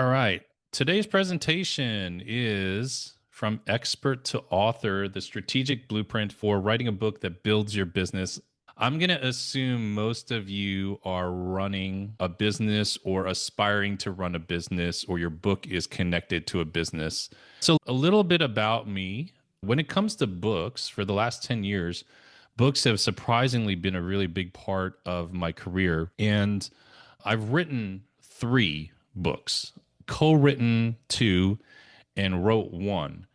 All right. Today's presentation is From Expert to Author, the strategic blueprint for writing a book that builds your business. I'm going to assume most of you are running a business or aspiring to run a business, or your book is connected to a business. So, a little bit about me. When it comes to books, for the last 10 years, books have surprisingly been a really big part of my career. And I've written 3 books, co-written 2, and wrote 1.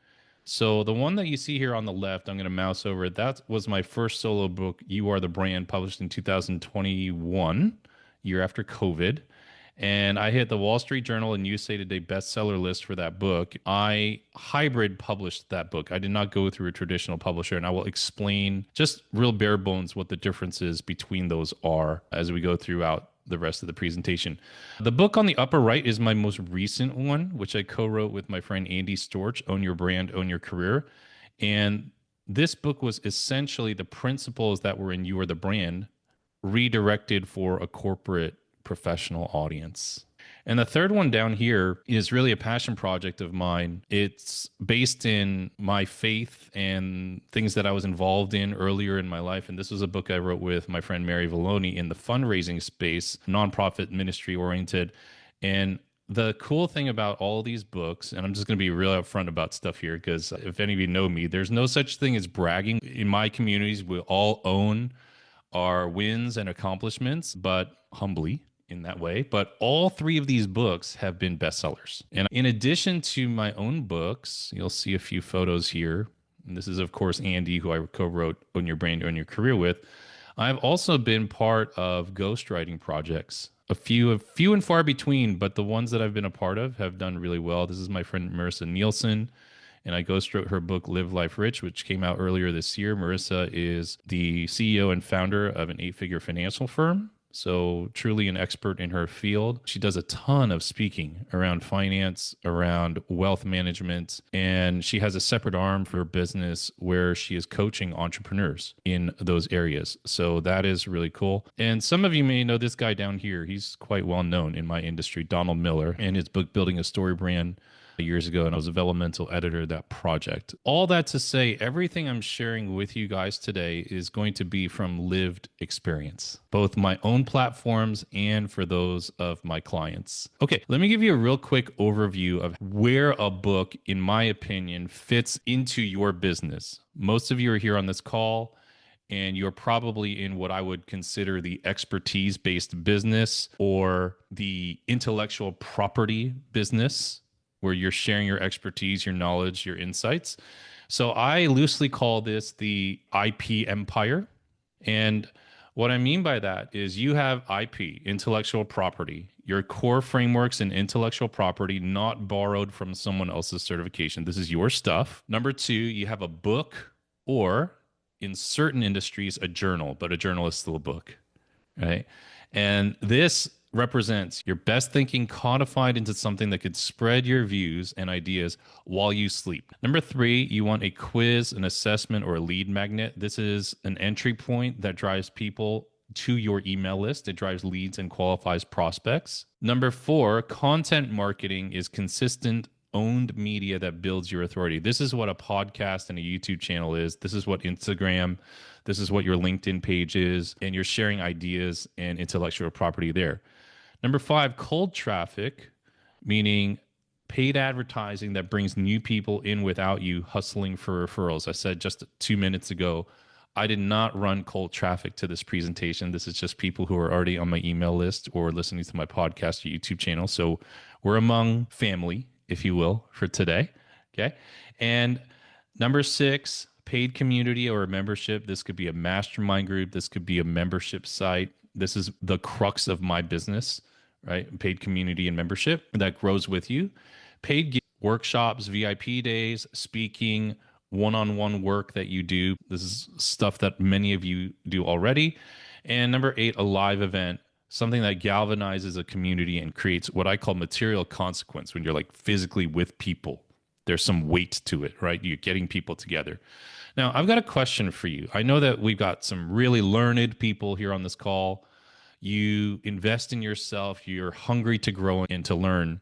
So the one that you see here on the left, I'm going to mouse over it. That was my first solo book, You Are the Brand, published in 2021, year after COVID. And I hit the Wall Street Journal and USA Today bestseller list for that book. I hybrid published that book. I did not go through a traditional publisher, and I will explain just real bare bones what the differences between those are as we go throughout the rest of the presentation. The book on the upper right is my most recent one, which I co-wrote with my friend Andy Storch, Own Your Brand, Own Your Career. And this book was essentially the principles that were in You Are the Brand redirected for a corporate professional audience. And the third one down here is really a passion project of mine. It's based in my faith and things that I was involved in earlier in my life. And this was a book I wrote with my friend Mary Valloni in the fundraising space, nonprofit ministry oriented. And the cool thing about all these books, and I'm just going to be real upfront about stuff here, because if any of you know me, there's no such thing as bragging. In my communities, we all own our wins and accomplishments, but humbly in that way. But all 3 of these books have been bestsellers. And in addition to my own books, you'll see a few photos here. And this is, of course, Andy, who I co-wrote Own Your Brand, Own Your Career with. I've also been part of ghostwriting projects, a few and far between, but the ones that I've been a part of have done really well. This is my friend Marissa Nielsen, and I ghostwrote her book, Live Life Rich, which came out earlier this year. Marissa is the CEO and founder of an 8-figure financial firm, so truly an expert in her field. She does a ton of speaking around finance, around wealth management, and she has a separate arm for her business where she is coaching entrepreneurs in those areas. So that is really cool. And some of you may know this guy down here. He's quite well known in my industry, Donald Miller, and his book, Building a Story Brand, years ago, and I was a developmental editor of that project. All that to say, everything I'm sharing with you guys today is going to be from lived experience, both my own platforms and for those of my clients. Okay, let me give you a real quick overview of where a book, in my opinion, fits into your business. Most of you are here on this call, and you're probably in what I would consider the expertise-based business or the intellectual property business, where you're sharing your expertise, your knowledge, your insights. So I loosely call this the IP empire. And what I mean by that is you have IP, intellectual property, your core frameworks and intellectual property, not borrowed from someone else's certification. This is your stuff. Number 2, you have a book, or in certain industries, a journal, but a journal is still a book, right? And this represents your best thinking codified into something that could spread your views and ideas while you sleep. Number 3, you want a quiz, an assessment, or a lead magnet. This is an entry point that drives people to your email list. It drives leads and qualifies prospects. Number 4, content marketing is consistent, owned media that builds your authority. This is what a podcast and a YouTube channel is. This is what Instagram, this is what your LinkedIn page is, and you're sharing ideas and intellectual property there. Number 5, cold traffic, meaning paid advertising that brings new people in without you hustling for referrals. I said just 2 minutes ago, I did not run cold traffic to this presentation. This is just people who are already on my email list or listening to my podcast or YouTube channel. So we're among family, if you will, for today. Okay. And number 6, paid community or a membership. This could be a mastermind group. This could be a membership site. This is the crux of my business, right? Paid community and membership that grows with you. Paid workshops, VIP days, speaking, one-on-one work that you do. This is stuff that many of you do already. And number 8, a live event, something that galvanizes a community and creates what I call material consequence. When you're like physically with people, there's some weight to it, right? You're getting people together. Now, I've got a question for you. I know that we've got some really learned people here on this call. You invest in yourself. You're hungry to grow and to learn.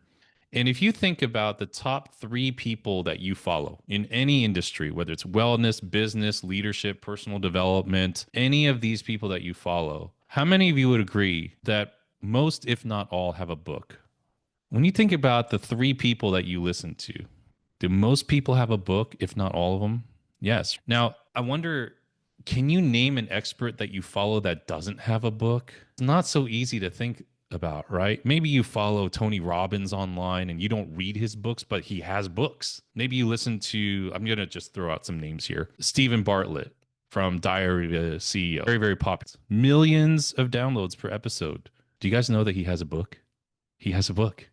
And if you think about the top three people that you follow in any industry, whether it's wellness, business, leadership, personal development, any of these people that you follow, how many of you would agree that most, if not all, have a book? When you think about the three people that you listen to, do most people have a book, if not all of them? Yes. Now, I wonder, can you name an expert that you follow that doesn't have a book? It's not so easy to think about, right? Maybe you follow Tony Robbins online and you don't read his books, but he has books. Maybe you listen to, I'm going to just throw out some names here, Stephen Bartlett from Diary of a CEO. Very, very popular. Millions of downloads per episode. Do you guys know that he has a book? He has a book,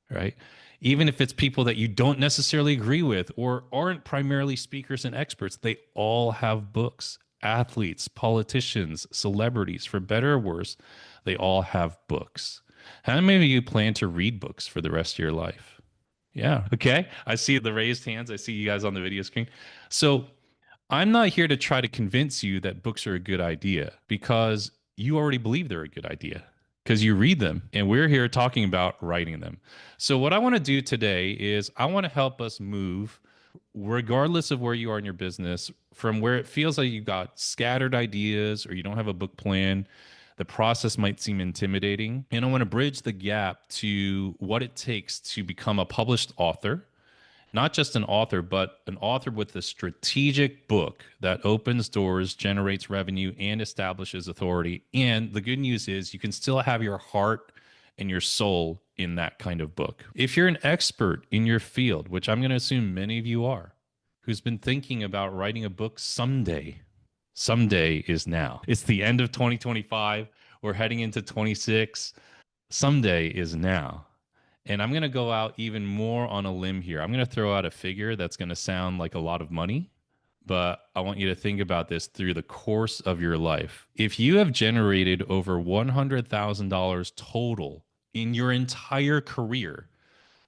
right? Even if it's people that you don't necessarily agree with or aren't primarily speakers and experts, they all have books. Athletes, politicians, celebrities, for better or worse, they all have books. How many of you plan to read books for the rest of your life? Yeah. Okay. I see the raised hands. I see you guys on the video screen. So I'm not here to try to convince you that books are a good idea because you already believe they're a good idea because you read them and we're here talking about writing them. So what I want to do today is I want to help us move regardless of where you are in your business from where it feels like you've got scattered ideas or you don't have a book plan. The process might seem intimidating. And I want to bridge the gap to what it takes to become a published author, not just an author, but an author with a strategic book that opens doors, generates revenue, and establishes authority. And the good news is you can still have your heart and your soul in that kind of book. If you're an expert in your field, which I'm going to assume many of you are, who's been thinking about writing a book someday, someday is now. It's the end of 2025. We're heading into 26. Someday is now. And I'm going to go out even more on a limb here. I'm going to throw out a figure that's going to sound like a lot of money, but I want you to think about this through the course of your life. If you have generated over $100,000 total in your entire career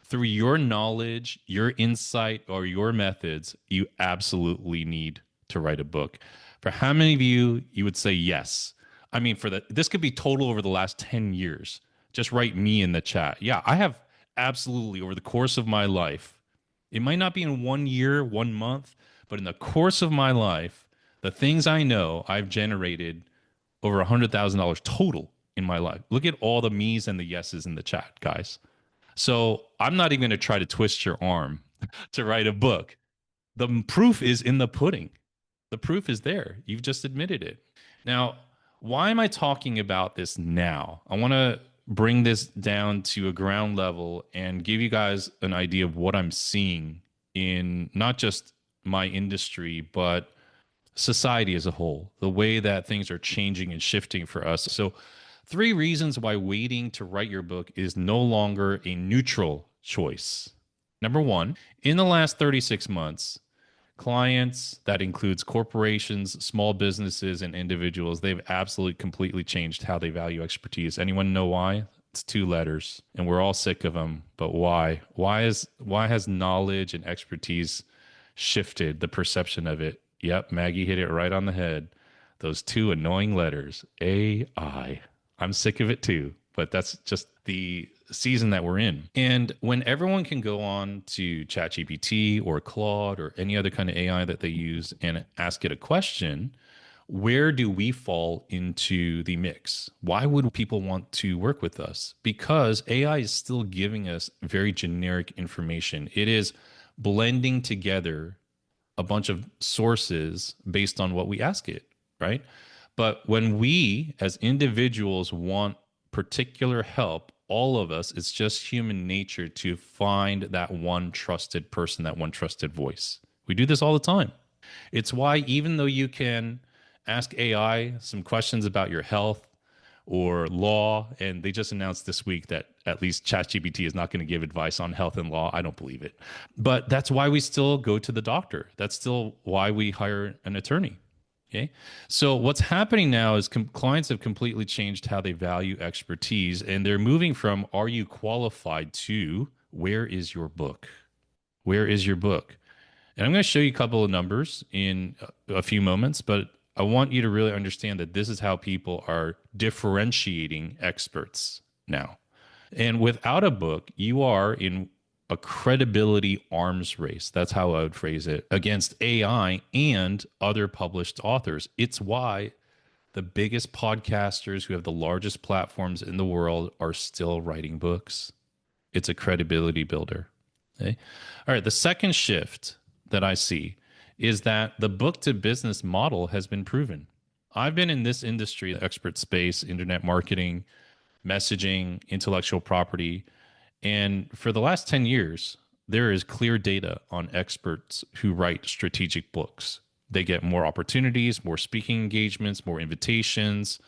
through your knowledge, your insight, or your methods, you absolutely need to write a book. For how many of you, you would say yes? I mean, this could be total over the last 10 years. Just write me in the chat. Yeah, I have absolutely over the course of my life. It might not be in 1 year, 1 month, but in the course of my life, the things I know, I've generated over $100,000 total in my life. Look at all the me's and the yeses in the chat, guys. So I'm not even going to try to twist your arm to write a book. The proof is in the pudding. The proof is there. You've just admitted it. Now, why am I talking about this now? I want to bring this down to a ground level and give you guys an idea of what I'm seeing in not just my industry, but society as a whole, the way that things are changing and shifting for us. So, 3 reasons why waiting to write your book is no longer a neutral choice. Number 1, in the last 36 months, clients, that includes corporations, small businesses, and individuals, they've absolutely completely changed how they value expertise. Anyone know why? It's 2 letters, and we're all sick of them. But why? Why has knowledge and expertise shifted the perception of it? Yep, Maggie hit it right on the head. Those 2 annoying letters, AI. I'm sick of it too, but that's just the season that we're in. And when everyone can go on to ChatGPT or Claude or any other kind of AI that they use and ask it a question, where do we fall into the mix? Why would people want to work with us? Because AI is still giving us very generic information. It is blending together a bunch of sources based on what we ask it, right? But when we as individuals want particular help, all of us, it's just human nature to find that one trusted person, that one trusted voice. We do this all the time. It's why even though you can ask AI some questions about your health or law, and they just announced this week that at least ChatGPT is not going to give advice on health and law. I don't believe it. But that's why we still go to the doctor. That's still why we hire an attorney. Okay. So what's happening now is clients have completely changed how they value expertise, and they're moving from are you qualified to where is your book? Where is your book? And I'm going to show you a couple of numbers in a few moments, but I want you to really understand that this is how people are differentiating experts now. And without a book, you are in a credibility arms race. That's how I would phrase it against AI and other published authors. It's why the biggest podcasters who have the largest platforms in the world are still writing books. It's a credibility builder. Okay. All right. The second shift that I see is that the book to business model has been proven. I've been in this industry, the expert space, internet marketing, messaging, intellectual property. And for the last 10 years, there is clear data on experts who write strategic books. They get more opportunities, more speaking engagements, more invitations,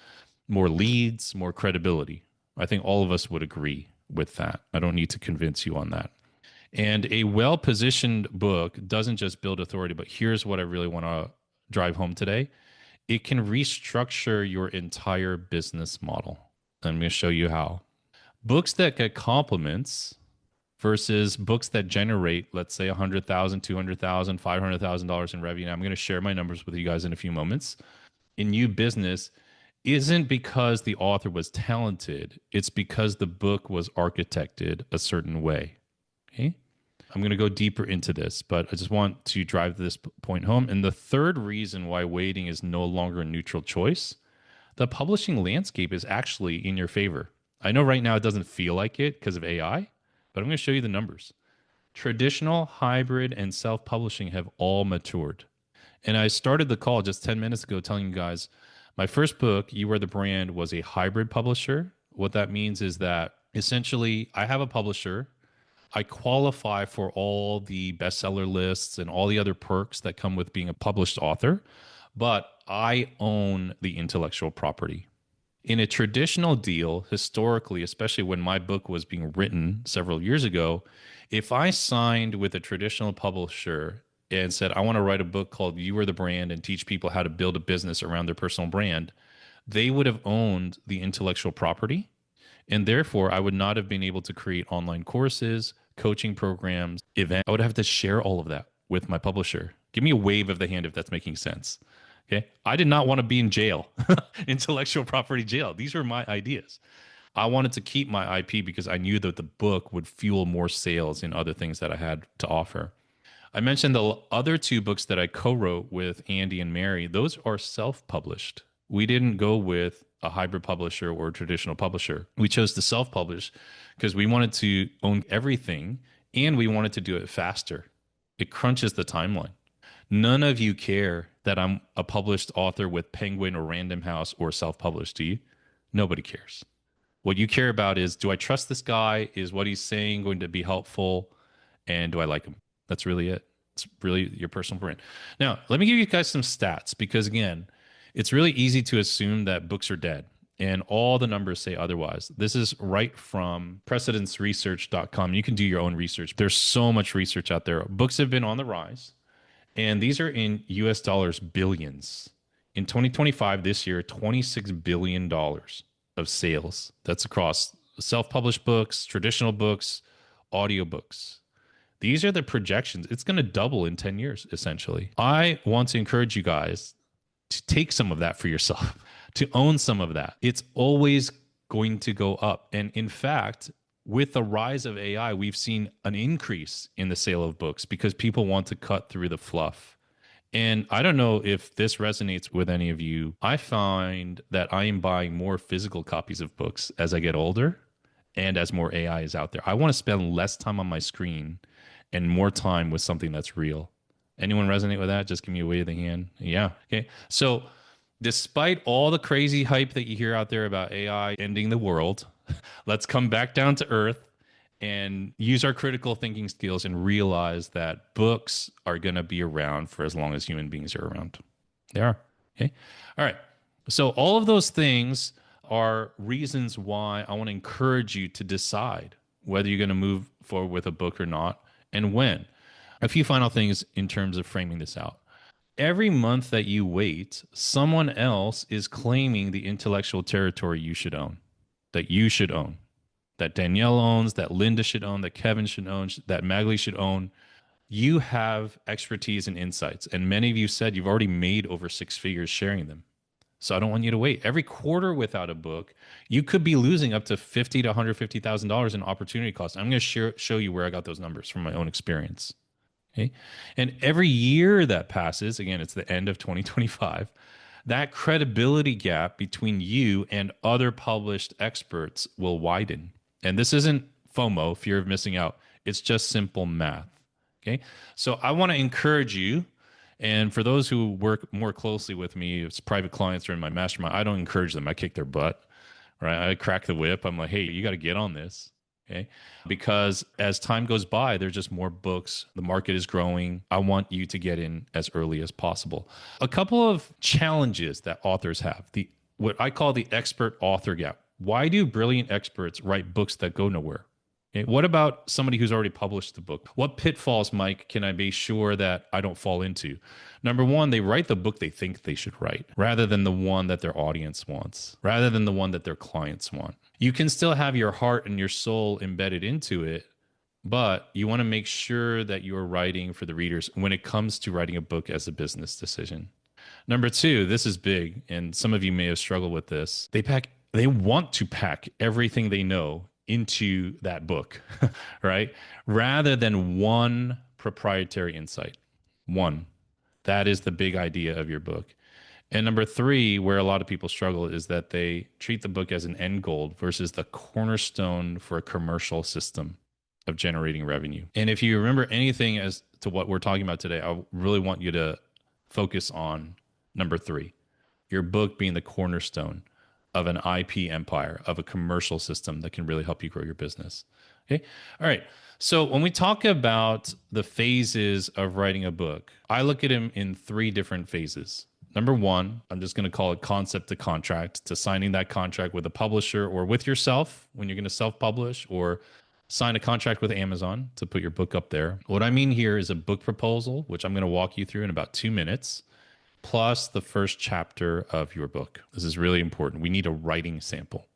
more leads, more credibility. I think all of us would agree with that. I don't need to convince you on that. And a well positioned book doesn't just build authority, but here's what I really want to drive home today: it can restructure your entire business model. I'm going to show you how. Books that get compliments versus books that generate, let's say, $100,000, $200,000, $500,000 in revenue. I'm going to share my numbers with you guys in a few moments. In new business, isn't because the author was talented, it's because the book was architected a certain way. Okay. I'm going to go deeper into this, but I just want to drive this point home. And the third reason why waiting is no longer a neutral choice: the publishing landscape is actually in your favor. I know right now it doesn't feel like it because of AI, but I'm going to show you the numbers. Traditional, hybrid, and self publishing have all matured. And I started the call just 10 minutes ago telling you guys my first book, You Are the Brand, was a hybrid publisher. What that means is that essentially I have a publisher. I qualify for all the bestseller lists and all the other perks that come with being a published author, but I own the intellectual property. In a traditional deal, historically, especially when my book was being written several years ago, if I signed with a traditional publisher and said, I want to write a book called You Are the Brand and teach people how to build a business around their personal brand, they would have owned the intellectual property. And therefore, I would not have been able to create online courses, coaching programs, events. I would have to share all of that with my publisher. Give me a wave of the hand if that's making sense. Okay. I did not want to be in jail, intellectual property jail. These were my ideas. I wanted to keep my IP because I knew that the book would fuel more sales in other things that I had to offer. I mentioned the other two books that I co-wrote with Andy and Mary. Those are self-published. We didn't go with a hybrid publisher or a traditional publisher. We chose to self-publish because we wanted to own everything and we wanted to do it faster. It crunches the timeline. None of you care that I'm a published author with Penguin or Random House or self-published, do you? Nobody cares. What you care about is, do I trust this guy? Is what he's saying going to be helpful? And do I like him? That's really it. It's really your personal brand. Now, let me give you guys some stats because, again, it's really easy to assume that books are dead and all the numbers say otherwise. This is right from precedenceresearch.com. You can do your own research. There's so much research out there. Books have been on the rise, and these are in US dollars, billions. In 2025, this year, $26 billion of sales. That's across self-published books, traditional books, audiobooks. These are the projections. It's going to double in 10 years, essentially. I want to encourage you guys to take some of that for yourself, to own some of that. It's always going to go up. And in fact, with the rise of AI, we've seen an increase in the sale of books because people want to cut through the fluff. And I don't know if this resonates with any of you. I find that I am buying more physical copies of books as I get older and as more AI is out there. I want to spend less time on my screen and more time with something that's real. Anyone resonate with that? Just give me a wave of the hand. Yeah. Okay. So despite all the crazy hype that you hear out there about AI ending the world, let's come back down to earth and use our critical thinking skills and realize that books are going to be around for as long as human beings are around. They are. Okay. All right. So all of those things are reasons why I want to encourage you to decide whether you're going to move forward with a book or not and when. A few final things in terms of framing this out. Every month that you wait, someone else is claiming the intellectual territory you should own, that you should own, that Danielle owns, that Linda should own, that Kevin should own, that Magley should own. You have expertise and insights. And many of you said you've already made over 6 figures sharing them. So I don't want you to wait. Every quarter without a book, you could be losing up to $50 to $150,000 in opportunity costs. I'm going to show you where I got those numbers from my own experience. Okay. And every year that passes, again, it's the end of 2025, that credibility gap between you and other published experts will widen. And this isn't FOMO, fear of missing out. It's just simple math. Okay. So I want to encourage you. And for those who work more closely with me, it's private clients or in my mastermind, I don't encourage them. I kick their butt, right? I crack the whip. I'm like, hey, you got to get on this. Okay. Because as time goes by, there's just more books. The market is growing. I want you to get in as early as possible. A couple of challenges that authors have, the what I call the expert author gap. Why do brilliant experts write books that go nowhere? Okay, what about somebody who's already published the book? What pitfalls, Mike, can I be sure that I don't fall into? Number one, they write the book they think they should write rather than the one that their audience wants, rather than the one that their clients want. You can still have your heart and your soul embedded into it, but you want to make sure that you're writing for the readers when it comes to writing a book as a business decision. Number two, this is big, and some of you may have struggled with this. They want to pack everything they know into that book, right? Rather than one proprietary insight. One. That is the big idea of your book. And number three, where a lot of people struggle, is that they treat the book as an end goal versus the cornerstone for a commercial system of generating revenue. And if you remember anything as to what we're talking about today, I really want you to focus on number three, your book being the cornerstone of an IP empire, of a commercial system that can really help you grow your business. Okay. All right. So when we talk about the phases of writing a book, I look at them in three different phases. Number one, I'm just going to call it concept to contract, to signing that contract with a publisher or with yourself when you're going to self-publish, or sign a contract with Amazon to put your book up there. What I mean here is a book proposal, which I'm going to walk you through in about 2 minutes, plus the first chapter of your book. This is really important. We need a writing sample.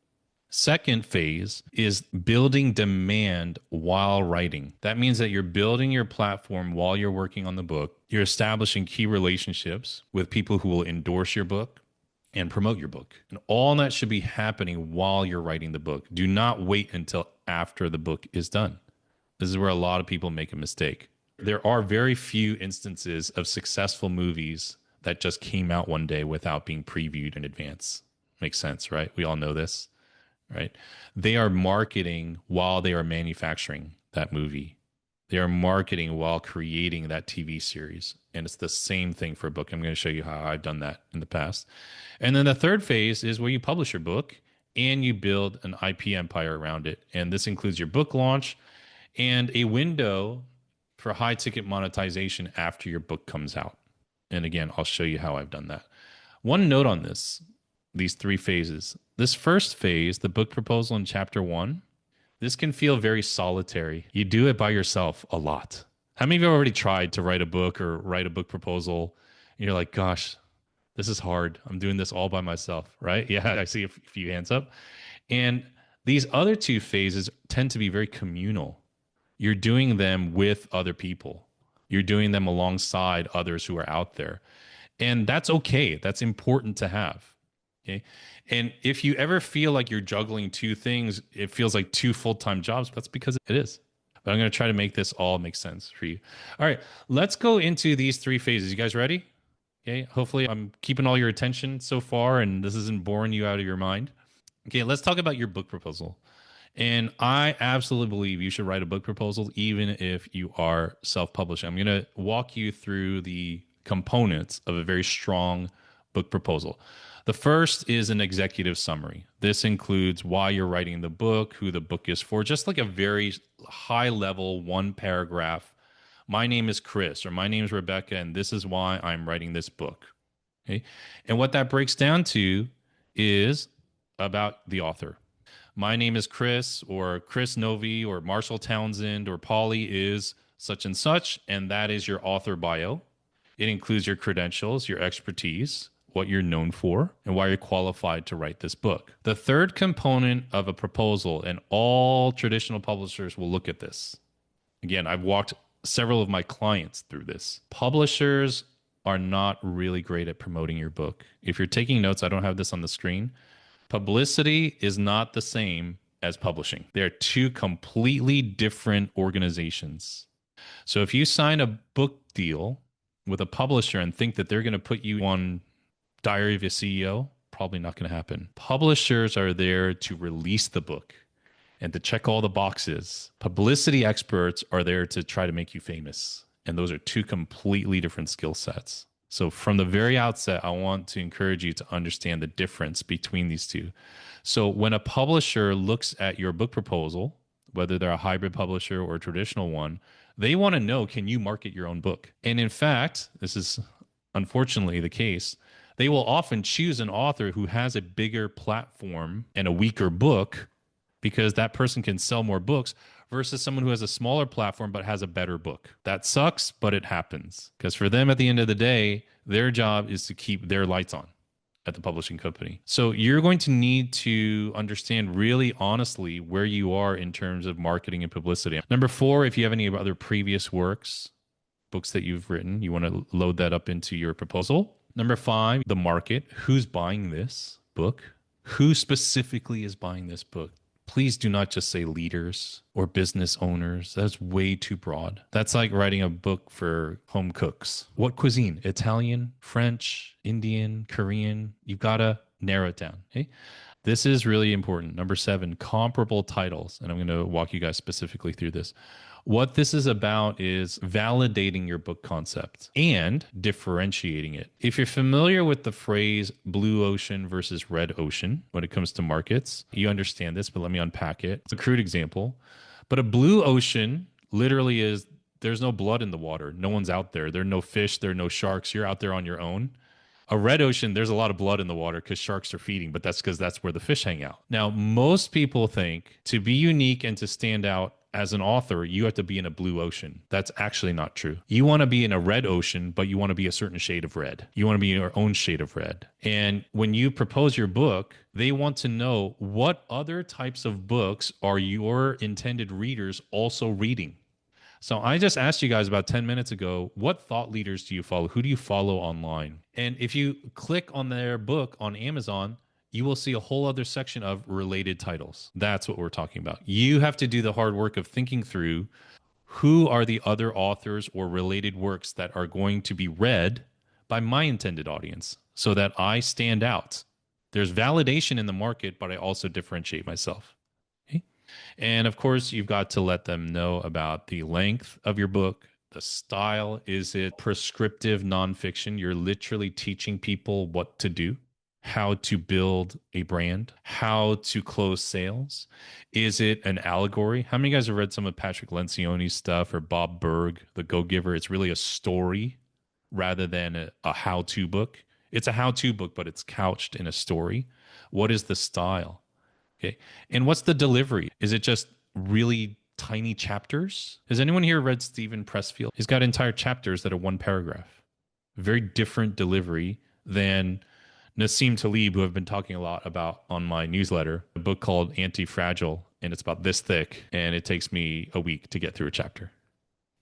Second phase is building demand while writing. That means that you're building your platform while you're working on the book. You're establishing key relationships with people who will endorse your book and promote your book. And all that should be happening while you're writing the book. Do not wait until after the book is done. This is where a lot of people make a mistake. There are very few instances of successful movies that just came out one day without being previewed in advance. Makes sense, right? We all know this, right? They are marketing while they are manufacturing that movie. They are marketing while creating that TV series. And it's the same thing for a book. I'm going to show you how I've done that in the past. And then the third phase is where you publish your book and you build an IP empire around it. And this includes your book launch and a window for high ticket monetization after your book comes out. And again, I'll show you how I've done that. One note on this, these three phases. This first phase, the book proposal in chapter 1, this can feel very solitary. You do it by yourself a lot. How many of you have already tried to write a book or write a book proposal? And you're like, gosh, this is hard. I'm doing this all by myself, right? Yeah, I see a few hands up. And these other two phases tend to be very communal. You're doing them with other people. You're doing them alongside others who are out there. And that's okay. That's important to have. Okay. And if you ever feel like you're juggling two things, it feels like two full-time jobs, that's because it is. But I'm going to try to make this all make sense for you. All right, let's go into these three phases. You guys ready? Okay. Hopefully I'm keeping all your attention so far and this isn't boring you out of your mind. Okay, let's talk about your book proposal. And I absolutely believe you should write a book proposal even if you are self-publishing. I'm going to walk you through the components of a very strong book proposal. The first is an executive summary. This includes why you're writing the book, who the book is for, just like a very high level, one paragraph. My name is Chris, or my name is Rebecca, and this is why I'm writing this book. Okay. And what that breaks down to is about the author. My name is Chris, or Chris Novi, or Marshall Townsend, or Polly is such and such, and that is your author bio. It includes your credentials, your expertise, what you're known for, and why you're qualified to write this book. The third component of a proposal, and all traditional publishers will look at this. Again, I've walked several of my clients through this. Publishers are not really great at promoting your book. If you're taking notes, I don't have this on the screen. Publicity is not the same as publishing. They're two completely different organizations. So if you sign a book deal with a publisher and think that they're going to put you on Diary of a CEO, probably not going to happen. Publishers are there to release the book and to check all the boxes. Publicity experts are there to try to make you famous. And those are two completely different skill sets. So from the very outset, I want to encourage you to understand the difference between these two. So when a publisher looks at your book proposal, whether they're a hybrid publisher or a traditional one, they want to know, can you market your own book? And in fact, this is unfortunately the case, they will often choose an author who has a bigger platform and a weaker book because that person can sell more books versus someone who has a smaller platform but has a better book. That sucks, but it happens because for them at the end of the day, their job is to keep their lights on at the publishing company. So you're going to need to understand really honestly where you are in terms of marketing and publicity. Number 4, if you have any other previous works, books that you've written, you want to load that up into your proposal. Number 5, the market. Who's buying this book? Who specifically is buying this book? Please do not just say leaders or business owners. That's way too broad. That's like writing a book for home cooks. What cuisine? Italian, French, Indian, Korean? You've got to narrow it down. Okay? This is really important. Number 7, comparable titles. And I'm going to walk you guys specifically through this. What this is about is validating your book concept and differentiating it. If you're familiar with the phrase blue ocean versus red ocean when it comes to markets, you understand this, but let me unpack it. It's a crude example. But a blue ocean literally is there's no blood in the water. No one's out there. There are no fish. There are no sharks. You're out there on your own. A red ocean, there's a lot of blood in the water because sharks are feeding, but that's because that's where the fish hang out. Now, most people think to be unique and to stand out as an author, you have to be in a blue ocean. That's actually not true. You want to be in a red ocean, but you want to be a certain shade of red. You want to be your own shade of red. And when you propose your book, they want to know what other types of books are your intended readers also reading. So I just asked you guys about 10 minutes ago, what thought leaders do you follow? Who do you follow online? And if you click on their book on Amazon, you will see a whole other section of related titles. That's what we're talking about. You have to do the hard work of thinking through who are the other authors or related works that are going to be read by my intended audience so that I stand out. There's validation in the market, but I also differentiate myself. Okay? And of course, you've got to let them know about the length of your book, the style. Is it prescriptive nonfiction? You're literally teaching people what to do, how to build a brand, how to close sales. Is it an allegory? How many of you guys have read some of Patrick Lencioni's stuff or Bob Berg, The Go-Giver? It's really a story rather than a how-to book. It's a how-to book, but it's couched in a story. What is the style? Okay. And what's the delivery? Is it just really tiny chapters? Has anyone here read Stephen Pressfield? He's got entire chapters that are one paragraph. Very different delivery than Nassim Taleb, who I've been talking a lot about on my newsletter, a book called Anti-Fragile, and it's about this thick, and it takes me a week to get through a chapter.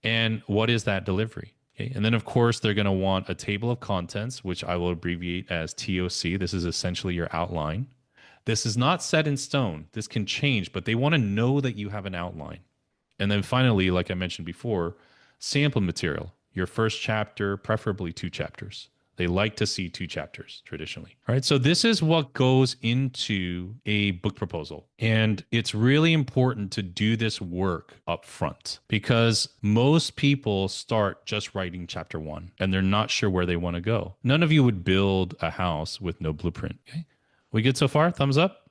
And what is that delivery? Okay. And then, of course, they're going to want a table of contents, which I will abbreviate as TOC. This is essentially your outline. This is not set in stone. This can change, but they want to know that you have an outline. And then finally, like I mentioned before, sample material. Your first chapter, preferably 2 chapters. They like to see 2 chapters traditionally. All right. So this is what goes into a book proposal. And it's really important to do this work up front because most people start just writing chapter 1 and they're not sure where they want to go. None of you would build a house with no blueprint. Okay. We good so far? Thumbs up?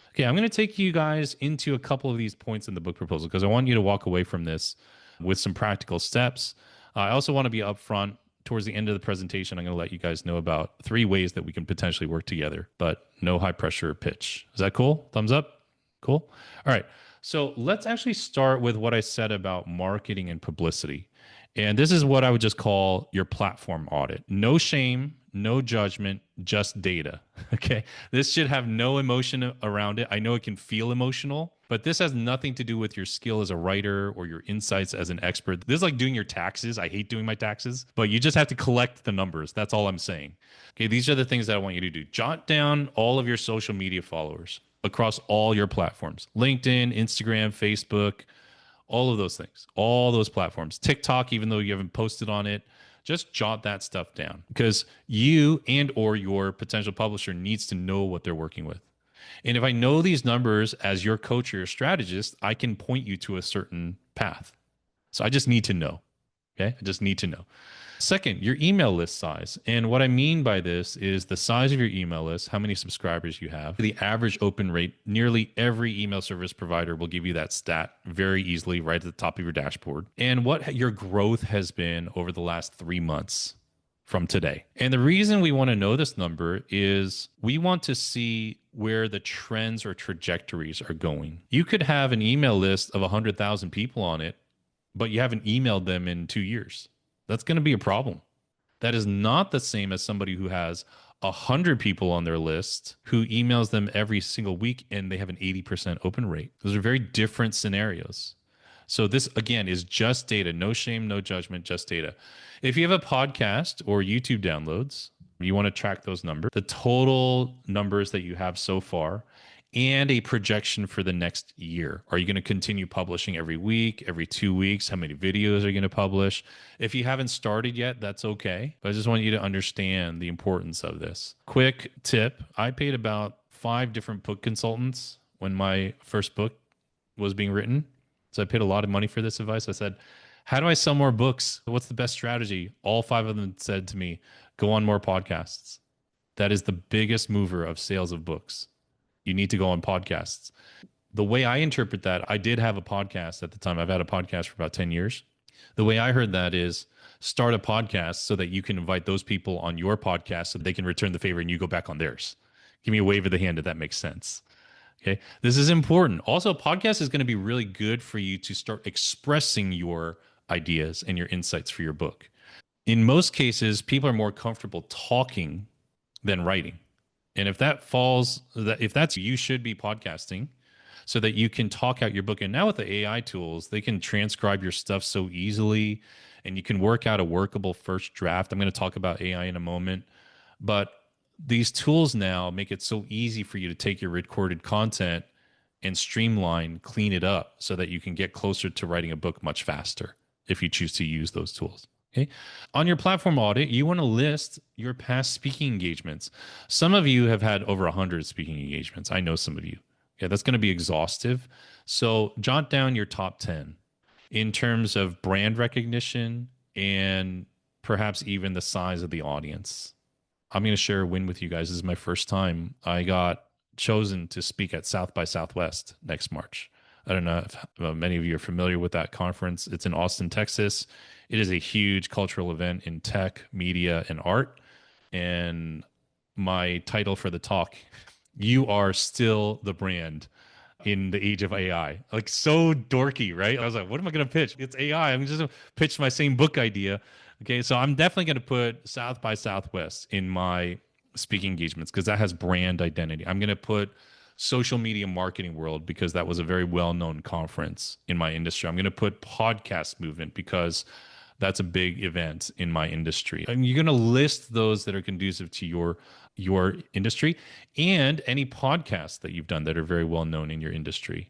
Okay, I'm going to take you guys into a couple of these points in the book proposal because I want you to walk away from this with some practical steps. I also want to be upfront. Towards the end of the presentation, I'm going to let you guys know about 3 ways that we can potentially work together, but no high pressure pitch. Is that cool? Thumbs up? Cool. All right. So let's actually start with what I said about marketing and publicity. And this is what I would just call your platform audit. No shame. no judgment, just data. Okay. This should have no emotion around it. I know it can feel emotional, but this has nothing to do with your skill as a writer or your insights as an expert. This is like doing your taxes. I hate doing my taxes, but you just have to collect the numbers. That's all I'm saying. Okay. These are the things that I want you to do. Jot down all of your social media followers across all your platforms: LinkedIn, Instagram, Facebook, all of those things, all those platforms. TikTok, even though you haven't posted on it, just jot that stuff down, because you and or your potential publisher needs to know what they're working with. And if I know these numbers as your coach or your strategist, I can point you to a certain path. So I just need to know. Okay. I just need to know. Second, your email list size. And what I mean by this is the size of your email list, how many subscribers you have, the average open rate. Nearly every email service provider will give you that stat very easily right at the top of your dashboard. And what your growth has been over the last 3 months from today. And the reason we want to know this number is we want to see where the trends or trajectories are going. You could have an email list of 100,000 people on it, but you haven't emailed them in 2 years. That's going to be a problem. That is not the same as somebody who has 100 people on their list who emails them every single week and they have an 80% open rate. Those are very different scenarios. So this, again, is just data. No shame, no judgment, just data. If you have a podcast or YouTube downloads, you want to track those numbers, the total numbers that you have so far, and a projection for the next year. Are you going to continue publishing every week, every 2 weeks? How many videos are you going to publish? If you haven't started yet, that's okay. But I just want you to understand the importance of this. Quick tip: I paid about 5 different book consultants when my first book was being written. So I paid a lot of money for this advice. I said, how do I sell more books? What's the best strategy? All 5 of them said to me, go on more podcasts. That is the biggest mover of sales of books. You need to go on podcasts. The way I interpret that, I did have a podcast at the time. I've had a podcast for about 10 years. The way I heard that is start a podcast so that you can invite those people on your podcast so they can return the favor and you go back on theirs. Give me a wave of the hand if that makes sense. Okay. This is important. Also, podcast is going to be really good for you to start expressing your ideas and your insights for your book. In most cases, people are more comfortable talking than writing. And if that's you should be podcasting so that you can talk out your book. And now with the AI tools, they can transcribe your stuff so easily and you can work out a workable first draft. I'm going to talk about AI in a moment, but these tools now make it so easy for you to take your recorded content and streamline, clean it up so that you can get closer to writing a book much faster if you choose to use those tools. Okay. On your platform audit, you want to list your past speaking engagements. Some of you have had over 100 speaking engagements. I know some of you. Yeah, that's going to be exhaustive. So jot down your top 10 in terms of brand recognition and perhaps even the size of the audience. I'm going to share a win with you guys. This is my first time. I got chosen to speak at South by Southwest next March. I don't know if many of you are familiar with that conference. It's in Austin, Texas. It is a huge cultural event in tech, media, and art. And my title for the talk, "You Are Still the Brand in the Age of AI." Like, so dorky, right? I was like, what am I going to pitch? It's AI. I'm just going to pitch my same book idea. Okay, so I'm definitely going to put South by Southwest in my speaking engagements because that has brand identity. I'm going to put social media marketing world because that was a very well-known conference in my industry. I'm going to put podcast movement because that's a big event in my industry. And you're going to list those that are conducive to your industry and any podcasts that you've done that are very well known in your industry.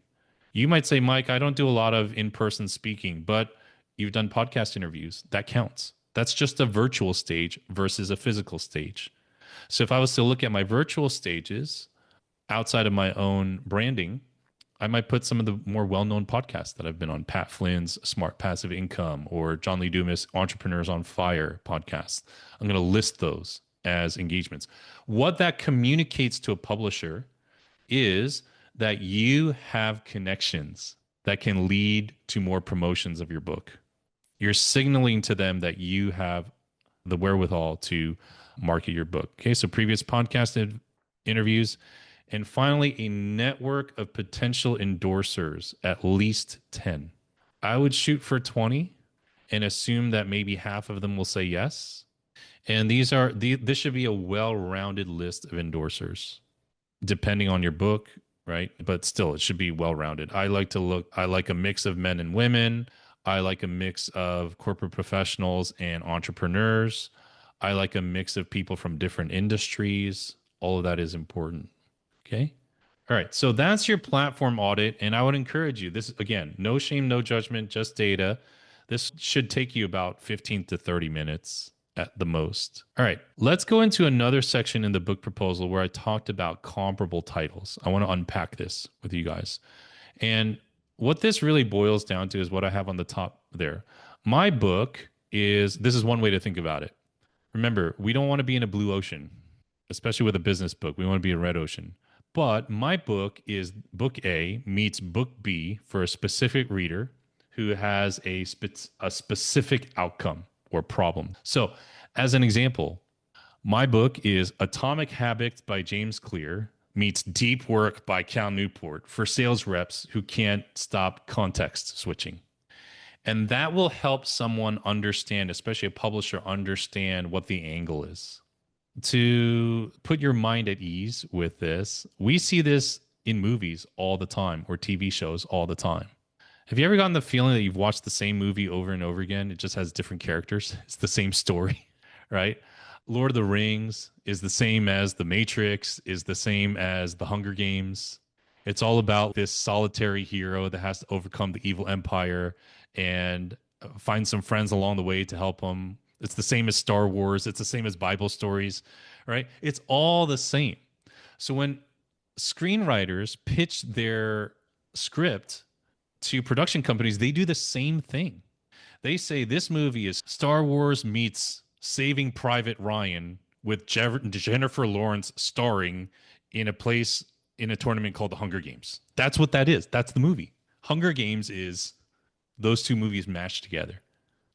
You might say, Mike, I don't do a lot of in-person speaking, but you've done podcast interviews. That counts. That's just a virtual stage versus a physical stage. So if I was to look at my virtual stages outside of my own branding, I might put some of the more well-known podcasts that I've been on, Pat Flynn's Smart Passive Income or John Lee Dumas' Entrepreneurs on Fire podcasts. I'm going to list those as engagements. What that communicates to a publisher is that you have connections that can lead to more promotions of your book. You're signaling to them that you have the wherewithal to market your book. Okay, so previous podcast interviews. And finally, a network of potential endorsers, at least 10. I would shoot for 20 and assume that maybe half of them will say yes. And this should be a well-rounded list of endorsers, depending on your book, right? But still, it should be well-rounded. I like a mix of men and women. I like a mix of corporate professionals and entrepreneurs. I like a mix of people from different industries. All of that is important. Okay. All right. So that's your platform audit. And I would encourage you this again, no shame, no judgment, just data. This should take you about 15 to 30 minutes at the most. All right. Let's go into another section in the book proposal where I talked about comparable titles. I want to unpack this with you guys. And what this really boils down to is what I have on the top there. My book is this is one way to think about it. Remember, we don't want to be in a blue ocean, especially with a business book. We want to be in a red ocean. But my book is book A meets book B for a specific reader who has a specific outcome or problem. So, as an example, my book is Atomic Habits by James Clear meets Deep Work by Cal Newport for sales reps who can't stop context switching. And that will help someone understand, especially a publisher, understand what the angle is. To put your mind at ease with this, we see this in movies all the time or TV shows all the time. Have you ever gotten the feeling that you've watched the same movie over and over again? It just has different characters. It's the same story, right? Lord of the Rings is the same as The Matrix, is the same as The Hunger Games. It's all about this solitary hero that has to overcome the evil empire and find some friends along the way to help him. It's the same as Star Wars. It's the same as Bible stories, right? It's all the same. So when screenwriters pitch their script to production companies, they do the same thing. They say this movie is Star Wars meets Saving Private Ryan with Jennifer Lawrence starring in a tournament called the Hunger Games. That's what that is. That's the movie. Hunger Games is those two movies mashed together.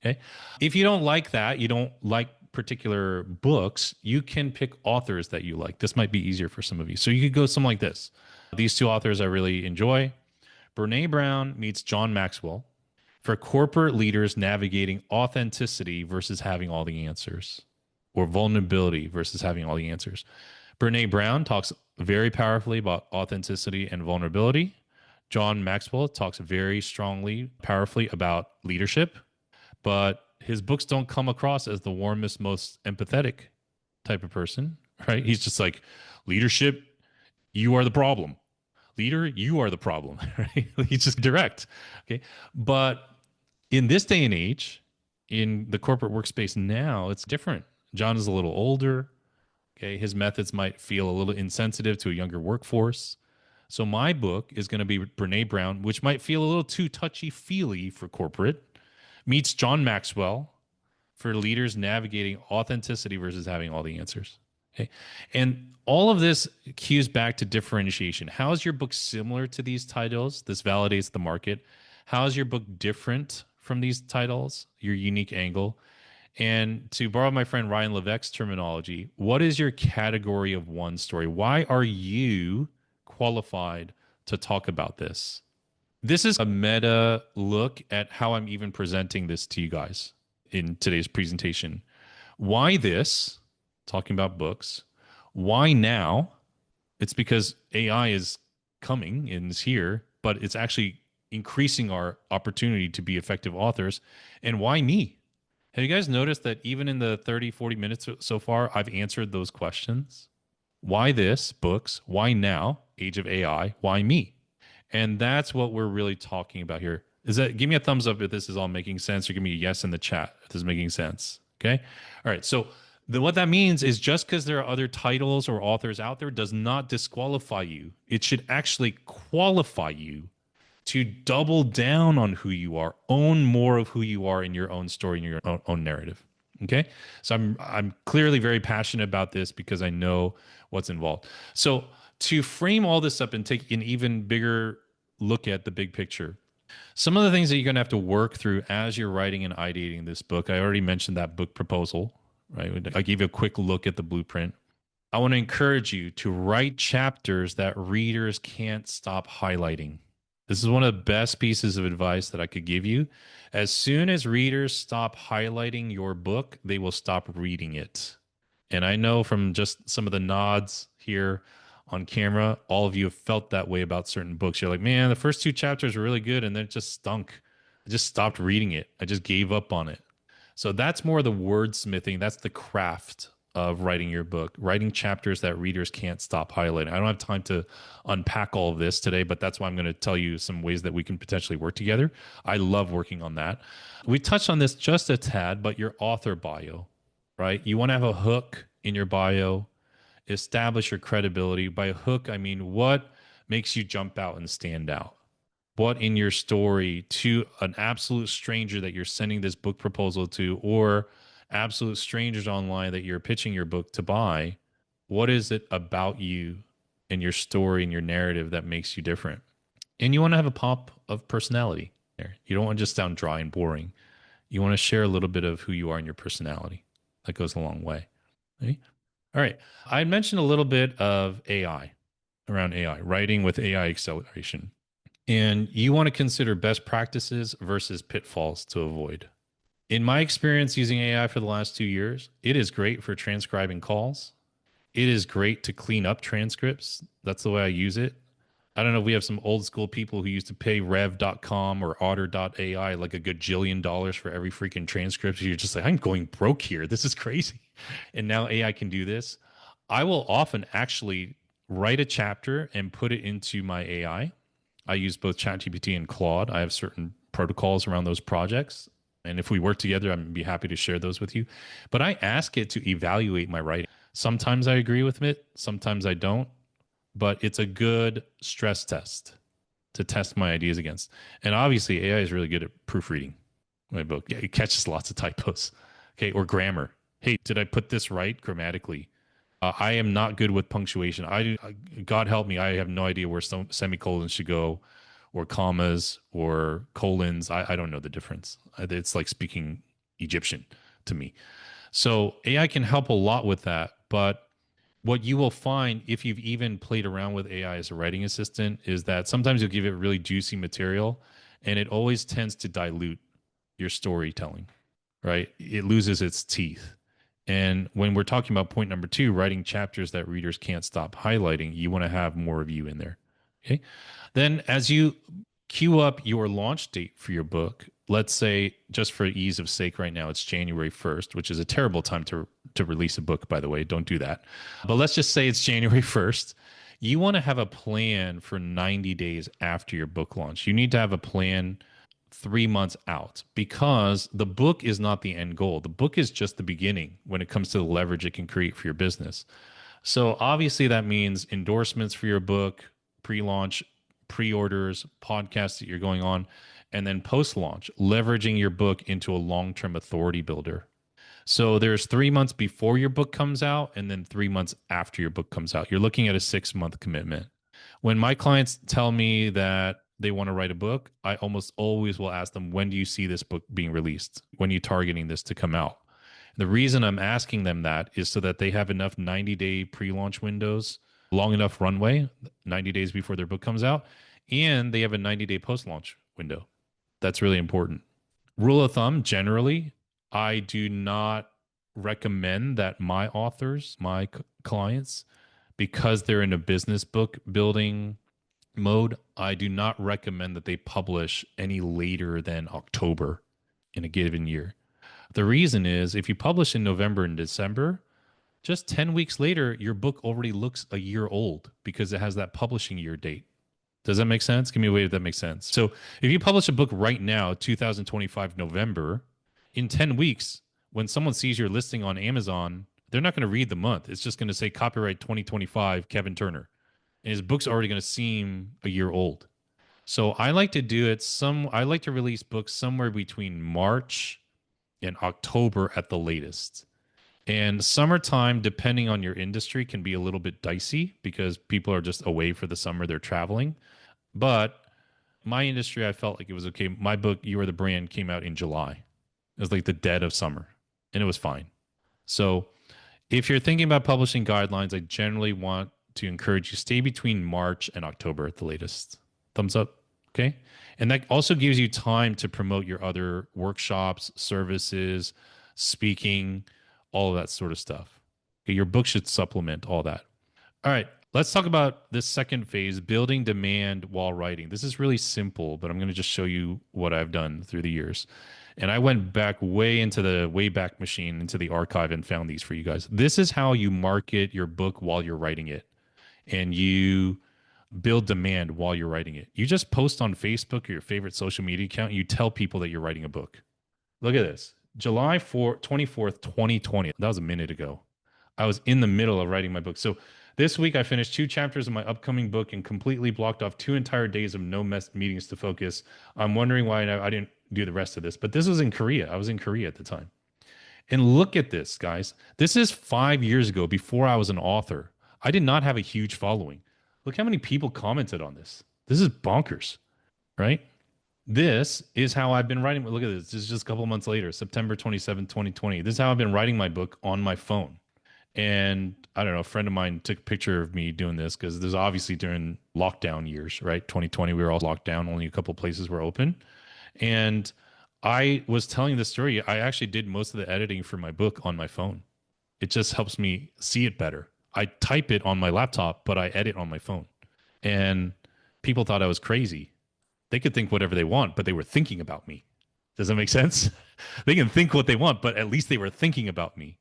Okay. If you don't like that, you don't like particular books, you can pick authors that you like. This might be easier for some of you. So you could go something like this. These two authors I really enjoy. Brene Brown meets John Maxwell for corporate leaders navigating authenticity versus having all the answers, or vulnerability versus having all the answers. Brene Brown talks very powerfully about authenticity and vulnerability. John Maxwell talks very strongly, powerfully about leadership, but his books don't come across as the warmest, most empathetic type of person, right? He's just like, leadership, you are the problem. Leader, you are the problem, right? He's just direct, okay? But in this day and age, in the corporate workspace now, it's different. John is a little older, okay? His methods might feel a little insensitive to a younger workforce. So my book is going to be Brene Brown, which might feel a little too touchy-feely for corporate, meets John Maxwell for leaders navigating authenticity versus having all the answers. Okay. And all of this cues back to differentiation. How is your book similar to these titles? This validates the market. How is your book different from these titles? Your unique angle. And to borrow my friend Ryan Levesque's terminology, what is your category of one story? Why are you qualified to talk about this? This is a meta look at how I'm even presenting this to you guys in today's presentation. Why this? Talking about books. Why now? It's because AI is coming and is here, but it's actually increasing our opportunity to be effective authors. And why me? Have you guys noticed that even in the 30, 40 minutes so far, I've answered those questions? Why this? Books. Why now? Age of AI. Why me? And that's what we're really talking about here. Give me a thumbs up if this is all making sense, or give me a yes in the chat if this is making sense. Okay. All right. So what that means is just because there are other titles or authors out there does not disqualify you. It should actually qualify you to double down on who you are, own more of who you are in your own story, in your own narrative. Okay. So I'm clearly very passionate about this because I know what's involved. So to frame all this up and take an even bigger look at the big picture, some of the things that you're going to have to work through as you're writing and ideating this book, I already mentioned that book proposal, right? I gave you a quick look at the blueprint. I want to encourage you to write chapters that readers can't stop highlighting. This is one of the best pieces of advice that I could give you. As soon as readers stop highlighting your book, they will stop reading it. And I know from just some of the nods here on camera, all of you have felt that way about certain books. You're like, man, the first two chapters were really good, and then it just stunk. I just stopped reading it. I just gave up on it. So that's more the wordsmithing. That's the craft of writing your book, writing chapters that readers can't stop highlighting. I don't have time to unpack all of this today, but that's why I'm going to tell you some ways that we can potentially work together. I love working on that. We touched on this just a tad, but your author bio, right? You want to have a hook in your bio, establish your credibility. By hook, I mean what makes you jump out and stand out? What in your story to an absolute stranger that you're sending this book proposal to, or absolute strangers online that you're pitching your book to buy? What is it about you and your story and your narrative that makes you different? And you want to have a pop of personality there. You don't want to just sound dry and boring. You want to share a little bit of who you are and your personality. That goes a long way. Okay? All right. I mentioned a little bit of AI, around AI, writing with AI acceleration. And you want to consider best practices versus pitfalls to avoid. In my experience using AI for the last 2 years, it is great for transcribing calls. It is great to clean up transcripts. That's the way I use it. I don't know if we have some old school people who used to pay rev.com or otter.ai like a gajillion dollars for every freaking transcript. You're just like, I'm going broke here. This is crazy. And now AI can do this. I will often actually write a chapter and put it into my AI. I use both ChatGPT and Claude. I have certain protocols around those projects. And if we work together, I'd be happy to share those with you. But I ask it to evaluate my writing. Sometimes I agree with it, sometimes I don't. But it's a good stress test to test my ideas against. And obviously, AI is really good at proofreading my book. Yeah, it catches lots of typos, okay, or grammar. Hey, did I put this right grammatically? I am not good with punctuation. God help me, I have no idea where some semicolons should go, or commas, or colons. I don't know the difference. It's like speaking Egyptian to me. So AI can help a lot with that, but what you will find if you've even played around with AI as a writing assistant is that sometimes you'll give it really juicy material and it always tends to dilute your storytelling, right? It loses its teeth. And when we're talking about point number two, writing chapters that readers can't stop highlighting, you want to have more of you in there. Okay. Then as you queue up your launch date for your book, let's say just for ease of sake right now, it's January 1st, which is a terrible time to release a book, by the way. Don't do that. But let's just say it's January 1st. You want to have a plan for 90 days after your book launch. You need to have a plan 3 months out because the book is not the end goal. The book is just the beginning when it comes to the leverage it can create for your business. So obviously that means endorsements for your book, pre-launch, pre-orders, podcasts that you're going on, and then post-launch, leveraging your book into a long-term authority builder. So there's 3 months before your book comes out and then 3 months after your book comes out. You're looking at a 6-month commitment. When my clients tell me that they want to write a book, I almost always will ask them, when do you see this book being released? When are you targeting this to come out? The reason I'm asking them that is so that they have enough 90-day pre-launch windows, long enough runway, 90 days before their book comes out, and they have a 90-day post-launch window. That's really important. Rule of thumb, generally, I do not recommend that my authors, my clients, because they're in a business book building mode, I do not recommend that they publish any later than October in a given year. The reason is if you publish in November and December, just 10 weeks later, your book already looks a year old because it has that publishing year date. Does that make sense? Give me a way if that makes sense. So if you publish a book right now, 2025 November, in 10 weeks, when someone sees your listing on Amazon, they're not going to read the month. It's just going to say copyright 2025 Kevin Turner. And his book's already going to seem a year old. So I like to do it I like to release books somewhere between March and October at the latest. And summertime, depending on your industry, can be a little bit dicey because people are just away for the summer. They're traveling. But my industry, I felt like it was okay. My book, You Are the Brand, came out in July. It was like the dead of summer, and it was fine. So if you're thinking about publishing guidelines, I generally want to encourage you stay between March and October at the latest. Thumbs up. Okay. And that also gives you time to promote your other workshops, services, speaking, all of that sort of stuff. Okay, your book should supplement all that. All right. Let's talk about this second phase, building demand while writing. This is really simple, but I'm going to just show you what I've done through the years. And I went back way into the Wayback Machine, into the archive, and found these for you guys. This is how you market your book while you're writing it. And you build demand while you're writing it. You just post on Facebook or your favorite social media account. And you tell people that you're writing a book. Look at this. July 24th, 2020. That was a minute ago. I was in the middle of writing my book. So this week I finished 2 chapters of my upcoming book and completely blocked off 2 entire days of no meetings to focus. I'm wondering why I didn't do the rest of this. But this was in Korea. I was in Korea at the time. And look at this, guys. This is 5 years ago before I was an author. I did not have a huge following. Look how many people commented on this. This is bonkers, right? This is how I've been writing. Look at this. This is just a couple months later, September 27th, 2020. This is how I've been writing my book on my phone. And I don't know, a friend of mine took a picture of me doing this because there's obviously during lockdown years, right? 2020, we were all locked down. Only a couple places were open. And I was telling the story. I actually did most of the editing for my book on my phone. It just helps me see it better. I type it on my laptop, but I edit on my phone. And people thought I was crazy. They could think whatever they want, but they were thinking about me. Does that make sense? They can think what they want, but at least they were thinking about me.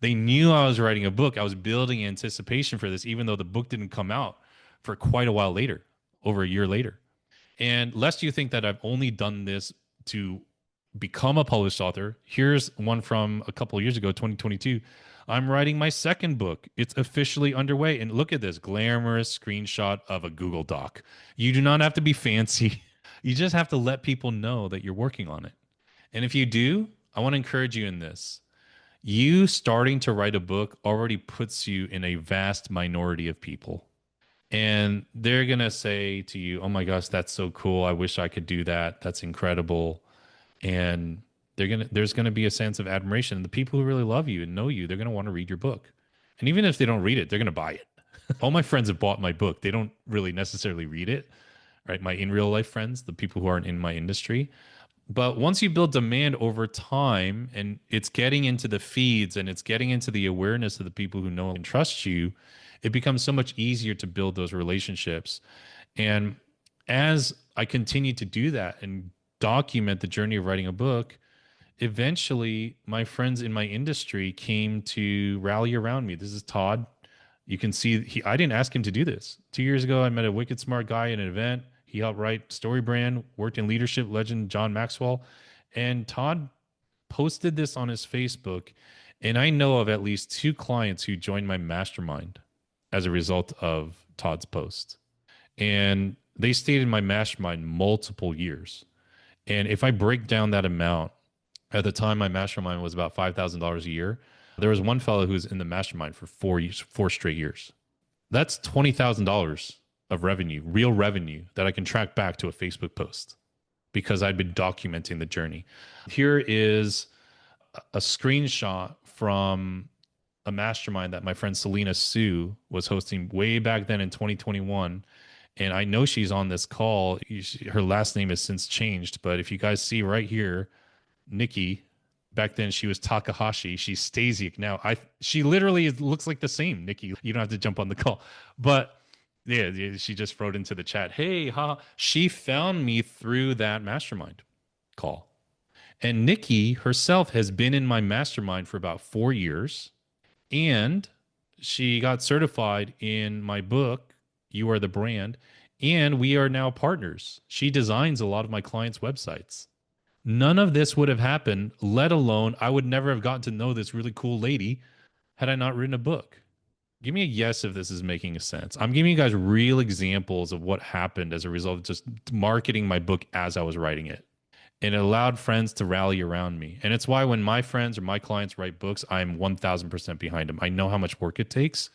They knew I was writing a book. I was building anticipation for this, even though the book didn't come out for quite a while later, over a year later. And lest you think that I've only done this to become a published author, here's one from a couple of years ago, 2022. I'm writing my second book. It's officially underway. And look at this glamorous screenshot of a Google Doc. You do not have to be fancy. You just have to let people know that you're working on it. And if you do, I want to encourage you in this. You starting to write a book already puts you in a vast minority of people. And they're going to say to you, oh my gosh, that's so cool. I wish I could do that. That's incredible. And there's going to be a sense of admiration. And the people who really love you and know you, they're going to want to read your book. And even if they don't read it, they're going to buy it. All my friends have bought my book. They don't really necessarily read it, right? My in real life friends, the people who aren't in my industry. But once you build demand over time and it's getting into the feeds and it's getting into the awareness of the people who know and trust you, it becomes so much easier to build those relationships. And as I continue to do that and document the journey of writing a book, eventually my friends in my industry came to rally around me. This is Todd. You can see I didn't ask him to do this. 2 years ago, I met a wicked smart guy at an event. He helped write Story Brand, worked in leadership, legend John Maxwell. And Todd posted this on his Facebook. And I know of at least 2 clients who joined my mastermind as a result of Todd's post. And they stayed in my mastermind multiple years. And if I break down that amount, at the time my mastermind was about $5,000 a year. There was one fellow who was in the mastermind for 4 straight years. That's $20,000 of revenue, real revenue that I can track back to a Facebook post because I'd been documenting the journey. Here is a screenshot from a mastermind that my friend Selena Sue was hosting way back then in 2021. And I know she's on this call. Her last name has since changed, but if you guys see right here, Nikki, back then she was Takahashi. She's Stasiak now. She literally looks like the same, Nikki. You don't have to jump on the call. But yeah, she just wrote into the chat, hey, she found me through that mastermind call. And Nikki herself has been in my mastermind for about 4 years. And she got certified in my book, You Are the Brand. And we are now partners. She designs a lot of my clients' websites. None of this would have happened, let alone I would never have gotten to know this really cool lady had I not written a book. Give me a yes if this is making sense. I'm giving you guys real examples of what happened as a result of just marketing my book as I was writing it. And it allowed friends to rally around me. And it's why when my friends or my clients write books, I'm 1000% behind them. I know how much work it takes.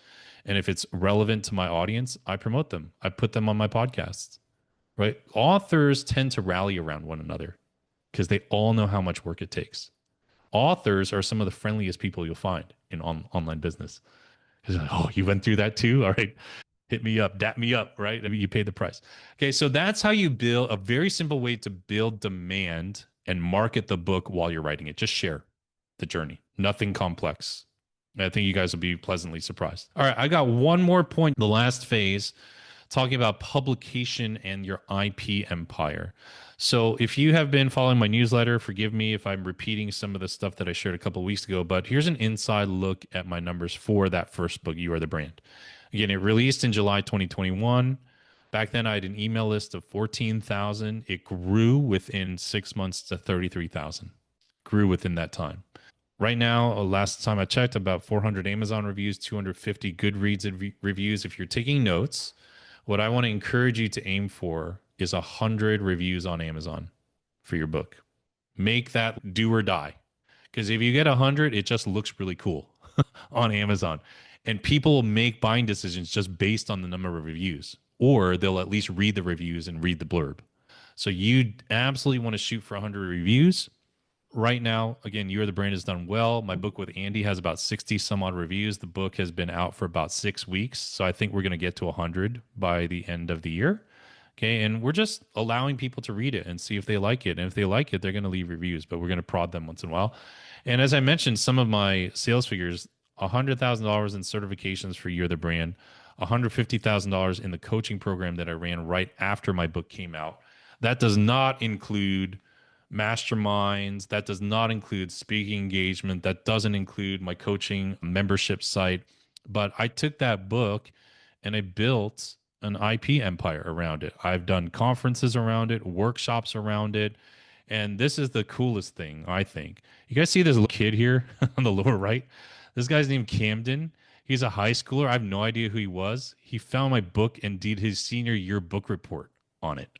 And if it's relevant to my audience, I promote them. I put them on my podcasts, right? Authors tend to rally around one another because they all know how much work it takes. Authors are some of the friendliest people you'll find in online business. Like, oh, you went through that too? All right. Hit me up, dap me up, right? I mean, you pay the price. Okay, so that's how you build a very simple way to build demand and market the book while you're writing it. Just share the journey, nothing complex. I think you guys will be pleasantly surprised. All right, I got one more point, the last phase, talking about publication and your IP empire. So, if you have been following my newsletter, forgive me if I'm repeating some of the stuff that I shared a couple of weeks ago, but here's an inside look at my numbers for that first book, You Are the Brand. Again, it released in July 2021. Back then, I had an email list of 14,000. It grew within 6 months to 33,000. Grew within that time. Right now, last time I checked, about 400 Amazon reviews, 250 Goodreads reviews. If you're taking notes, what I want to encourage you to aim for is 100 reviews on Amazon for your book. Make that do or die. Because if you get 100, it just looks really cool on Amazon. And people will make buying decisions just based on the number of reviews, or they'll at least read the reviews and read the blurb. So you absolutely want to shoot for 100 reviews. Right now, again, You Are the Brand has done well. My book with Andy has about 60 some odd reviews. The book has been out for about 6 weeks. So I think we're going to get to 100 by the end of the year. Okay. And we're just allowing people to read it and see if they like it. And if they like it, they're going to leave reviews, but we're going to prod them once in a while. And as I mentioned, some of my sales figures, $100,000 in certifications for You're the Brand, $150,000 in the coaching program that I ran right after my book came out. That does not include masterminds. That does not include speaking engagement. That doesn't include my coaching membership site. But I took that book and I built an IP empire around it. I've done conferences around it, workshops around it. And this is the coolest thing, I think. You guys see this little kid here on the lower right? This guy's named Camden. He's a high schooler. I have no idea who he was. He found my book and did his senior year book report on it.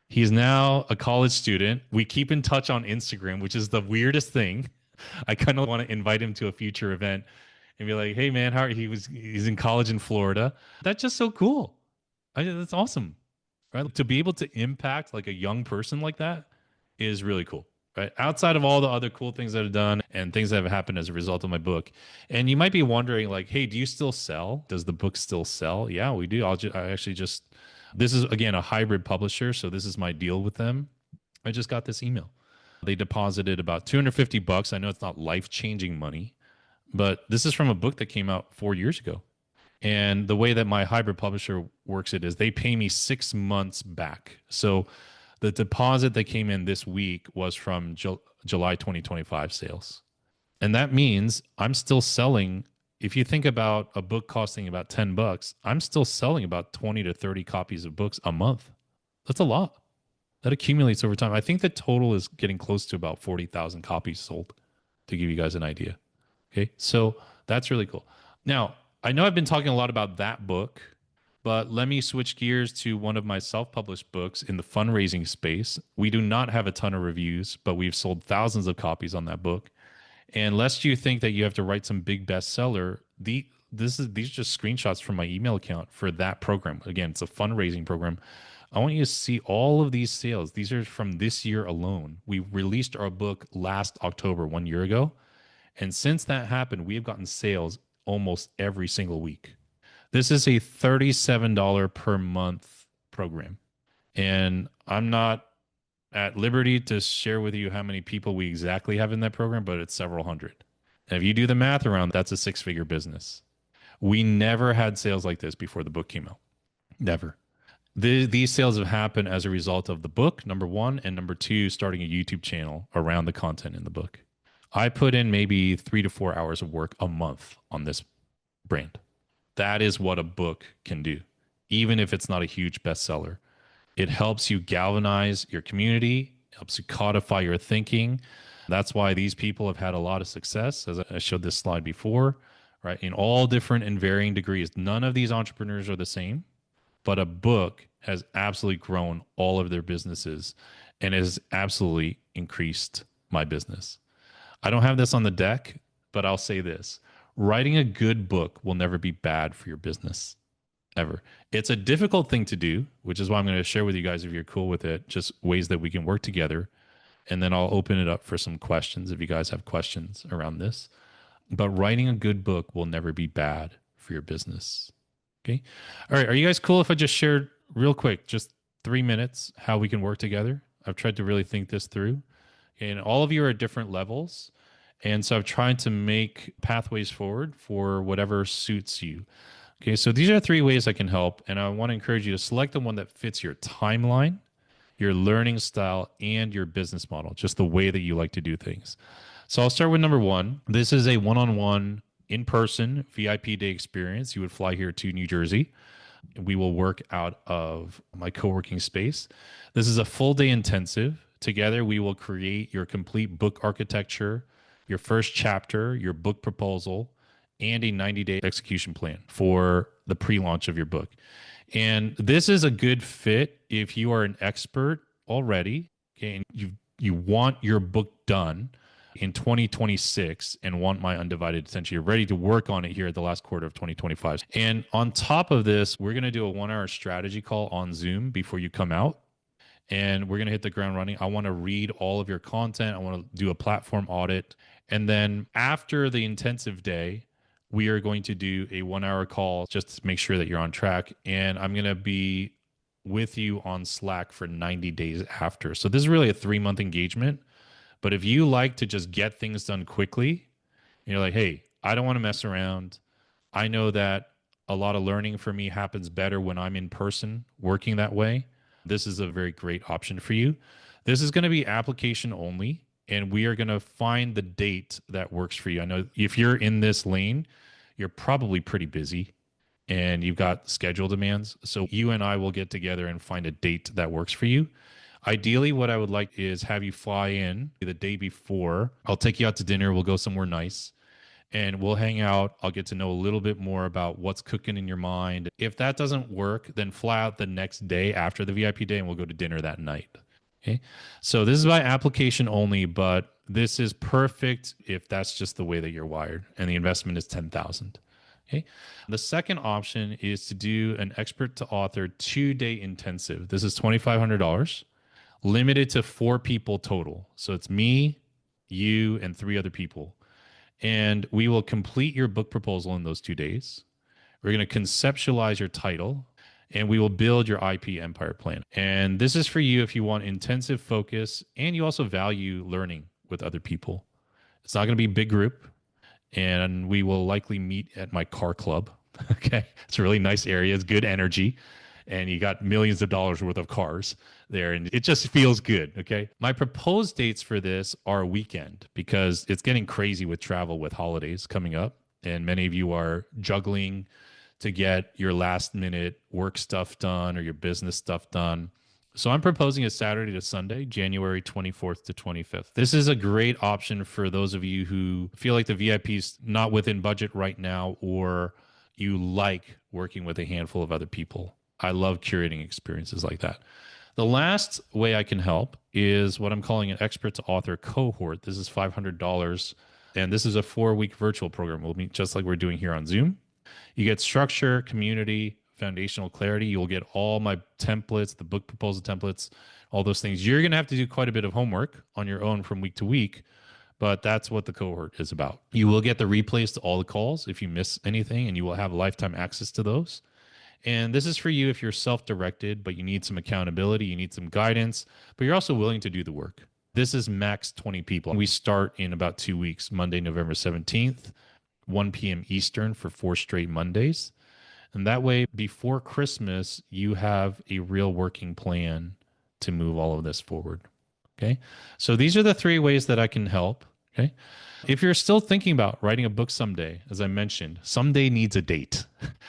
He's now a college student. We keep in touch on Instagram, which is the weirdest thing. I kind of want to invite him to a future event and be like, "Hey man, how are you?" He's in college in Florida. That's just so cool. That's awesome, right? To be able to impact like a young person like that is really cool, right? Outside of all the other cool things that I've done and things that have happened as a result of my book. And you might be wondering like, "Hey, do you still sell? Does the book still sell?" Yeah, we do. I actually just this is again a hybrid publisher, so this is my deal with them. I just got this email. They deposited about $250. I know it's not life-changing money, but this is from a book that came out 4 years ago. And the way that my hybrid publisher works it is they pay me 6 months back. So the deposit that came in this week was from July 2025 sales. And that means I'm still selling. If you think about a book costing about $10, I'm still selling about 20 to 30 copies of books a month. That's a lot. That accumulates over time. I think the total is getting close to about 40,000 copies sold, to give you guys an idea. Okay. So that's really cool. Now, I know I've been talking a lot about that book, but let me switch gears to one of my self-published books in the fundraising space. We do not have a ton of reviews, but we've sold thousands of copies on that book. And lest you think that you have to write some big bestseller, these are just screenshots from my email account for that program. Again, it's a fundraising program. I want you to see all of these sales. These are from this year alone. We released our book last October, 1 year ago. And since that happened, we have gotten sales almost every single week. This is a $37 per month program. And I'm not at liberty to share with you how many people we exactly have in that program, but it's several hundred. And if you do the math around, that's a six-figure business. We never had sales like this before the book came out. Never. These sales have happened as a result of the book, number one, and number two, starting a YouTube channel around the content in the book. I put in maybe 3 to 4 hours of work a month on this brand. That is what a book can do, even if it's not a huge bestseller. It helps you galvanize your community, helps you codify your thinking. That's why these people have had a lot of success, as I showed this slide before, right? In all different and varying degrees. None of these entrepreneurs are the same, but a book has absolutely grown all of their businesses and has absolutely increased my business. I don't have this on the deck, but I'll say this. Writing a good book will never be bad for your business, ever. It's a difficult thing to do, which is why I'm going to share with you guys, if you're cool with it, just ways that we can work together. And then I'll open it up for some questions if you guys have questions around this. But writing a good book will never be bad for your business. Okay. All right. Are you guys cool if I just shared real quick, just 3 minutes, how we can work together? I've tried to really think this through. And all of you are at different levels. And so I've tried to make pathways forward for whatever suits you. Okay. So these are 3 ways I can help. And I want to encourage you to select the one that fits your timeline, your learning style, and your business model, just the way that you like to do things. So I'll start with number one. This is a one on one, in person VIP day experience. You would fly here to New Jersey. We will work out of my co working space. This is a full day intensive. Together, we will create your complete book architecture, your first chapter, your book proposal, and a 90-day execution plan for the pre launch of your book. And this is a good fit if you are an expert already, okay, and you want your book done in 2026 and want my undivided attention. You're ready to work on it here at the last quarter of 2025. And on top of this, we're going to do a 1 hour strategy call on Zoom before you come out. And we're going to hit the ground running. I want to read all of your content. I want to do a platform audit. And then after the intensive day, we are going to do a 1 hour call just to make sure that you're on track. And I'm going to be with you on Slack for 90 days after. So this is really a 3-month engagement. But if you like to just get things done quickly, you're like, hey, I don't want to mess around. I know that a lot of learning for me happens better when I'm in person working that way. This is a very great option for you. This is going to be application only, and we are going to find the date that works for you. I know if you're in this lane, you're probably pretty busy and you've got schedule demands. So you and I will get together and find a date that works for you. Ideally, what I would like is have you fly in the day before. I'll take you out to dinner. We'll go somewhere nice and we'll hang out. I'll get to know a little bit more about what's cooking in your mind. If that doesn't work, then fly out the next day after the VIP day and we'll go to dinner that night. Okay. So this is by application only, but this is perfect if that's just the way that you're wired and the investment is 10,000. Okay. The second option is to do an expert to author 2-day intensive. This is $2,500. Limited to 4 people total. So it's me, you, and 3 other people. And we will complete your book proposal in those 2 days. We're going to conceptualize your title and we will build your IP empire plan. And this is for you if you want intensive focus and you also value learning with other people. It's not going to be a big group and we will likely meet at my car club. Okay. It's a really nice area. It's good energy. And you got millions of dollars worth of cars there, and it just feels good, okay? My proposed dates for this are weekend because it's getting crazy with travel with holidays coming up, and many of you are juggling to get your last-minute work stuff done or your business stuff done. So I'm proposing a Saturday to Sunday, January 24th to 25th. This is a great option for those of you who feel like the VIP is not within budget right now or you like working with a handful of other people. I love curating experiences like that. The last way I can help is what I'm calling an expert to author cohort. This is $500. And this is a 4-week virtual program. We'll meet just like we're doing here on Zoom. You get structure, community, foundational clarity. You'll get all my templates, the book proposal templates, all those things. You're going to have to do quite a bit of homework on your own from week to week, but that's what the cohort is about. You will get the replays to all the calls if you miss anything, and you will have lifetime access to those. And this is for you if you're self-directed, but you need some accountability, you need some guidance, but you're also willing to do the work. This is max 20 people. We start in about 2 weeks, Monday, November 17th, 1 p.m. Eastern for 4 straight Mondays. And that way, before Christmas, you have a real working plan to move all of this forward. Okay. So these are the 3 ways that I can help. Okay. If you're still thinking about writing a book someday, as I mentioned, someday needs a date.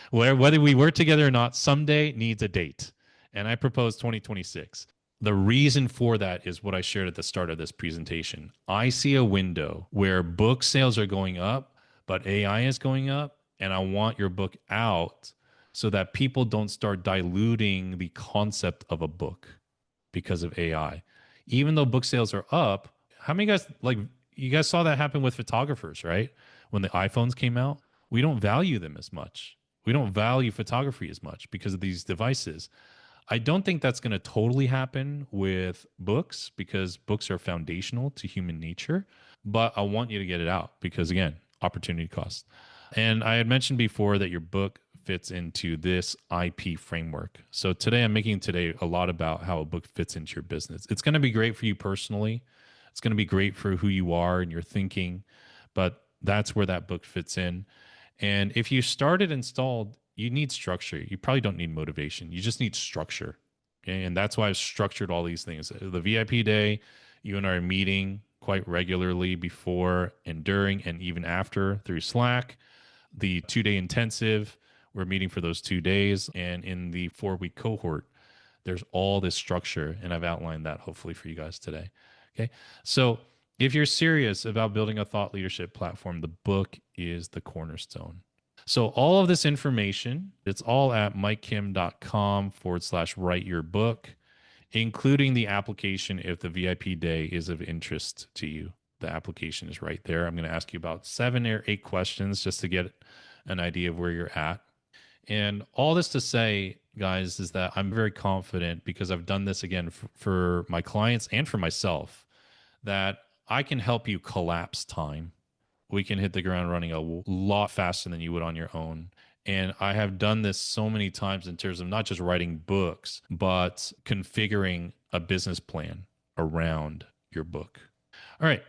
Whether we work together or not, someday needs a date. And I propose 2026. The reason for that is what I shared at the start of this presentation. I see a window where book sales are going up, but AI is going up, and I want your book out so that people don't start diluting the concept of a book because of AI. Even though book sales are up, how many guys, like, you guys saw that happen with photographers, right? When the iPhones came out, we don't value them as much. We don't value photography as much because of these devices. I don't think that's going to totally happen with books because books are foundational to human nature, but I want you to get it out because, again, opportunity cost. And I had mentioned before that your book fits into this IP framework. So today I'm making today a lot about how a book fits into your business. It's going to be great for you personally. It's going to be great for who you are and your thinking, but that's where that book fits in. And if you start it installed, you need structure. You probably don't need motivation. You just need structure. Okay? And that's why I've structured all these things. The VIP day, you and I are meeting quite regularly before and during and even after through Slack. The 2 day intensive, we're meeting for those 2 days. And in the 4 week cohort, there's all this structure. And I've outlined that hopefully for you guys today. Okay. So if you're serious about building a thought leadership platform, the book is the cornerstone. So all of this information, it's all at mikekim.com/write your book, including the application if the VIP day is of interest to you. The application is right there. I'm going to ask you about 7 or 8 questions just to get an idea of where you're at. And all this to say, guys, is that I'm very confident because I've done this again for my clients and for myself, that I can help you collapse time. We can hit the ground running a lot faster than you would on your own. And I have done this so many times in terms of not just writing books, but configuring a business plan around your book. All right.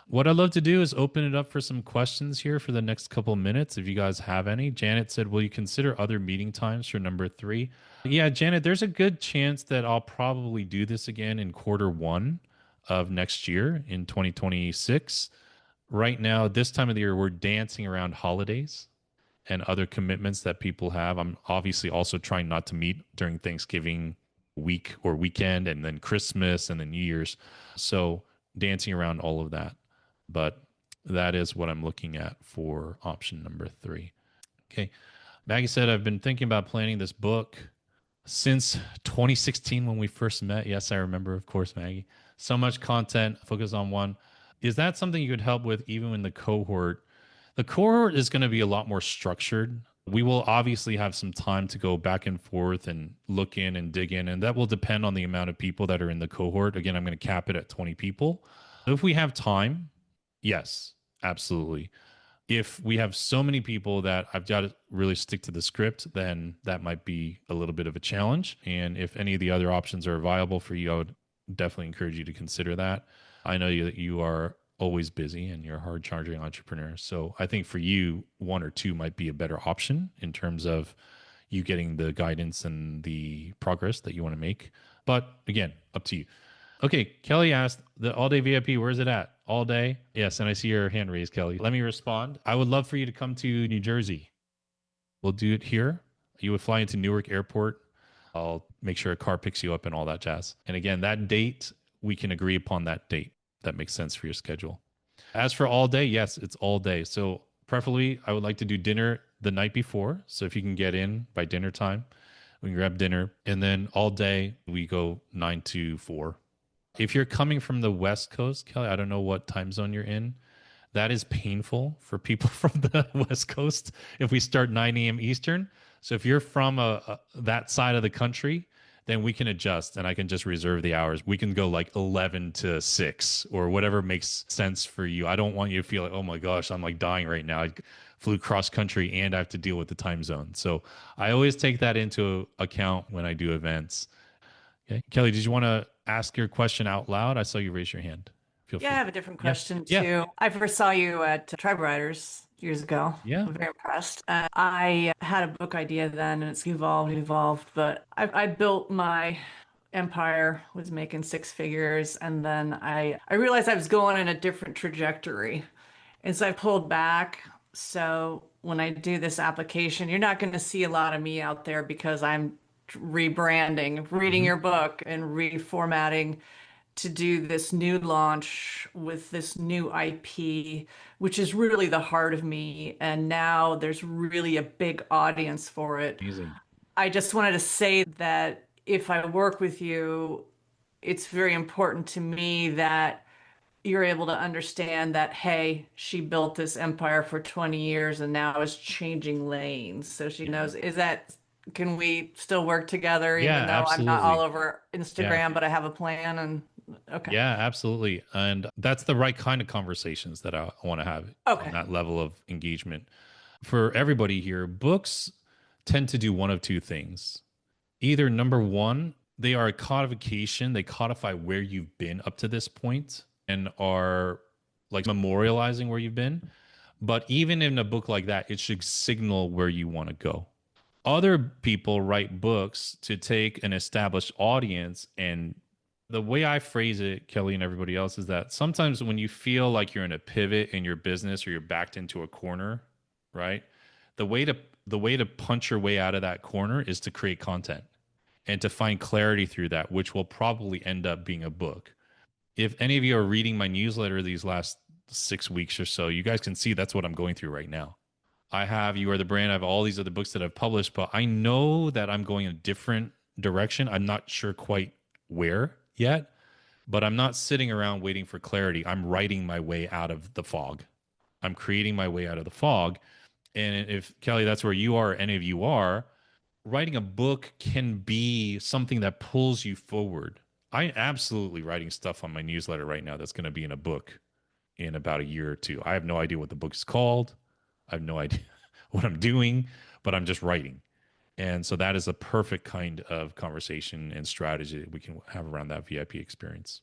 What I'd love to do is open it up for some questions here for the next couple of minutes, if you guys have any. Janet said, will you consider other meeting times for number 3? Yeah, Janet, there's a good chance that I'll probably do this again in quarter 1 of next year in 2026. Right now, this time of the year, we're dancing around holidays and other commitments that people have. I'm obviously also trying not to meet during Thanksgiving week or weekend and then Christmas and then New Year's. So dancing around all of that. But that is what I'm looking at for option number 3. Okay. Maggie said, I've been thinking about planning this book since 2016 when we first met. Yes, I remember, of course, Maggie. So much content, focus on one. Is that something you could help with even in the cohort? The cohort is going to be a lot more structured. We will obviously have some time to go back and forth and look in and dig in, and that will depend on the amount of people that are in the cohort. Again, I'm going to cap it at 20 people. If we have time, yes, absolutely. If we have so many people that I've got to really stick to the script, then that might be a little bit of a challenge. And if any of the other options are viable for you, I would definitely encourage you to consider that. I know that you are always busy and you're a hard charging entrepreneur. So I think for you, 1 or 2 might be a better option in terms of you getting the guidance and the progress that you want to make. But again, up to you. Okay, Kelly asked, the all-day VIP, where's it at? All day? Yes, and I see your hand raised, Kelly. Let me respond. I would love for you to come to New Jersey. We'll do it here. You would fly into Newark Airport. I'll make sure a car picks you up and all that jazz. And again, that date, we can agree upon that date. That makes sense for your schedule. As for all day, yes, it's all day. So preferably, I would like to do dinner the night before. So if you can get in by dinner time, we can grab dinner. And then all day, we go 9 to 4. If you're coming from the West Coast, Kelly, I don't know what time zone you're in. That is painful for people from the West Coast if we start 9 a.m. Eastern. So if you're from that side of the country, then we can adjust and I can just reserve the hours. We can go like 11 to 6 or whatever makes sense for you. I don't want you to feel like, oh my gosh, I'm like dying right now. I flew cross country and I have to deal with the time zone. So I always take that into account when I do events. Okay. Kelly, did you want to ask your question out loud? I saw you raise your hand. Feel Yeah, free. I have a different question Yeah. too. I first saw you at Tribe Writers years ago. Yeah. I'm very impressed. I had a book idea then, and it's evolved. But I built my empire, was making 6 figures, and then I realized I was going in a different trajectory, and so I pulled back. So when I do this application, you're not going to see a lot of me out there because I'm rebranding, reading Mhm. your book, and reformatting to do this new launch with this new IP, which is really the heart of me. And now there's really a big audience for it. Amazing. I just wanted to say that if I work with you, it's very important to me that you're able to understand that, hey, she built this empire for 20 years and now is changing lanes. So she Yeah. knows, can we still work together Yeah, even though I'm not all absolutely. over Yeah. Instagram, but I have a plan and okay. Yeah, absolutely. And that's the right kind of conversations that I want to have on Okay. that level of engagement. For everybody here, books tend to do one of two things. Either number one, they are a codification, they codify where you've been up to this point and are like memorializing where you've been. But even in a book like that, it should signal where you want to go. Other people write books to take an established audience, and the way I phrase it, Kelly and everybody else, is that sometimes when you feel like you're in a pivot in your business or you're backed into a corner, right? The way to the way to punch your way out of that corner is to create content and to find clarity through that, which will probably end up being a book. If any of you are reading my newsletter these last 6 weeks or so, you guys can see that's what I'm going through right now. I have You Are the Brand. I have all these other books that I've published, but I know that I'm going a different direction. I'm not sure quite where yet, but I'm not sitting around waiting for clarity. I'm writing my way out of the fog. I'm creating my way out of the fog. And if Kelly, that's where you are, or any of you are, writing a book can be something that pulls you forward. I'm absolutely writing stuff on my newsletter right now that's going to be in a book in about a year or two. I have no idea what the book is called. I have no idea what I'm doing, but I'm just writing. And so that is a perfect kind of conversation and strategy that we can have around that VIP experience.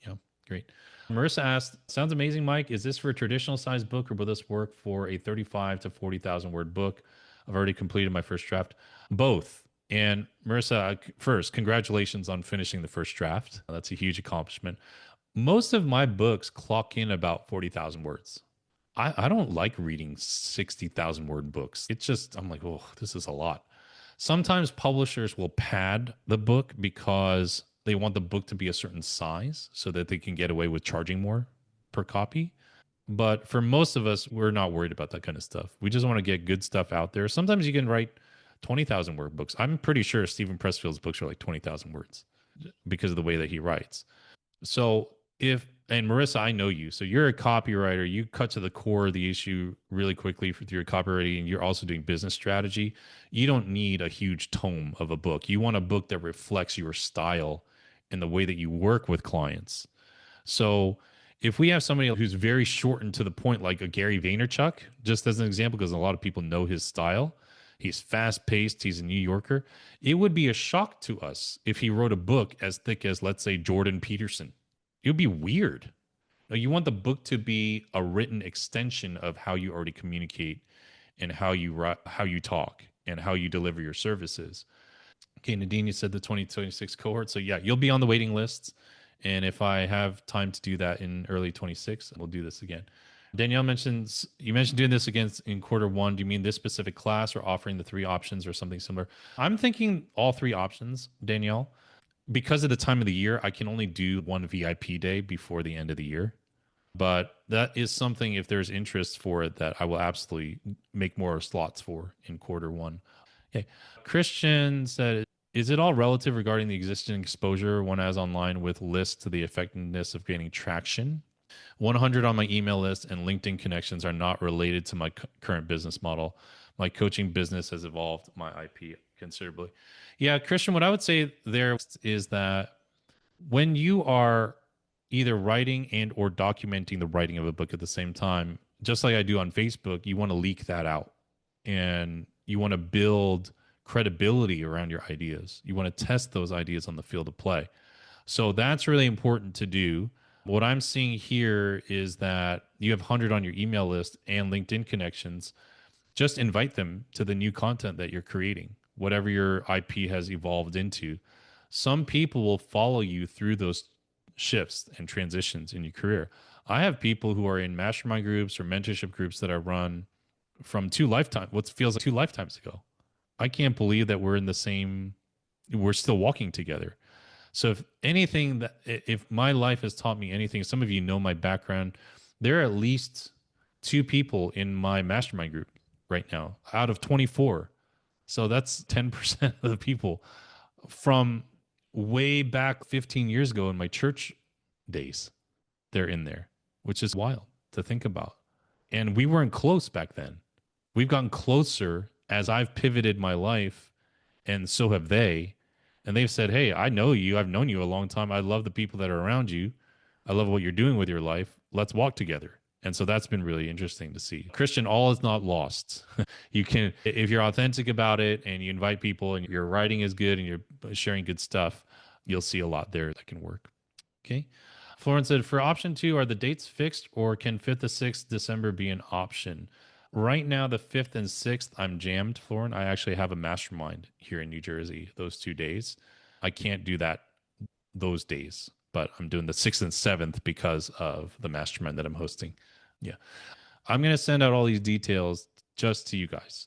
Yeah, great. Marissa asked, sounds amazing, Mike. Is this for a traditional size book or will this work for a 35 to 40,000 word book? I've already completed my first draft. Both. And Marissa, first, congratulations on finishing the first draft. That's a huge accomplishment. Most of my books clock in about 40,000 words. I don't like reading 60,000 word books. It's just, I'm like, oh, this is a lot. Sometimes publishers will pad the book because they want the book to be a certain size so that they can get away with charging more per copy. But for most of us, we're not worried about that kind of stuff. We just want to get good stuff out there. Sometimes you can write 20,000 word books. I'm pretty sure Stephen Pressfield's books are like 20,000 words because of the way that he writes. So and Marissa, I know you. So you're a copywriter. You cut to the core of the issue really quickly through your copywriting, and you're also doing business strategy. You don't need a huge tome of a book. You want a book that reflects your style and the way that you work with clients. So if we have somebody who's very short and to the point, like a Gary Vaynerchuk, just as an example, because a lot of people know his style, he's fast paced, he's a New Yorker. It would be a shock to us if he wrote a book as thick as, let's say, Jordan Peterson. It would be weird. No, you want the book to be a written extension of how you already communicate and how you talk and how you deliver your services. Okay, Nadine, you said the 2026 cohort. So yeah, you'll be on the waiting lists. And if I have time to do that in early 26, we'll do this again. Danielle you mentioned doing this again in quarter 1. Do you mean this specific class or offering the 3 options or something similar? I'm thinking all 3 options, Danielle. Because of the time of the year, I can only do 1 VIP day before the end of the year. But that is something, if there's interest for it, that I will absolutely make more slots for in quarter 1. Okay. Christian said, is it all relative regarding the existing exposure one has online with lists to the effectiveness of gaining traction? 100 on my email list and LinkedIn connections are not related to my current business model. My coaching business has evolved my IP considerably. Yeah, Christian, what I would say there is that when you are either writing and or documenting the writing of a book at the same time, just like I do on Facebook, you want to leak that out and you want to build credibility around your ideas. You want to test those ideas on the field of play. So that's really important to do. What I'm seeing here is that you have 100 on your email list and LinkedIn connections. Just invite them to the new content that you're creating, whatever your IP has evolved into. Some people will follow you through those shifts and transitions in your career. I have people who are in mastermind groups or mentorship groups that I run from what feels like 2 lifetimes ago. I can't believe that we're still walking together. So if my life has taught me anything, some of you know my background, there are at least 2 people in my mastermind group right now out of 24. So that's 10% of the people from way back 15 years ago in my church days. They're in there, which is wild to think about. And we weren't close back then. We've gotten closer as I've pivoted my life, and so have they. And they've said, hey, I know you. I've known you a long time. I love the people that are around you. I love what you're doing with your life. Let's walk together. And so that's been really interesting to see. Christian, all is not lost. You can, if you're authentic about it and you invite people and your writing is good and you're sharing good stuff, you'll see a lot there that can work. Okay. Florence said, for option 2, are the dates fixed or can 5th to 6th December be an option? Right now, the 5th and 6th, I'm jammed, Florence. I actually have a mastermind here in New Jersey those 2 days. I can't do that those days, but I'm doing the 6th and 7th because of the mastermind that I'm hosting. Yeah. I'm going to send out all these details just to you guys,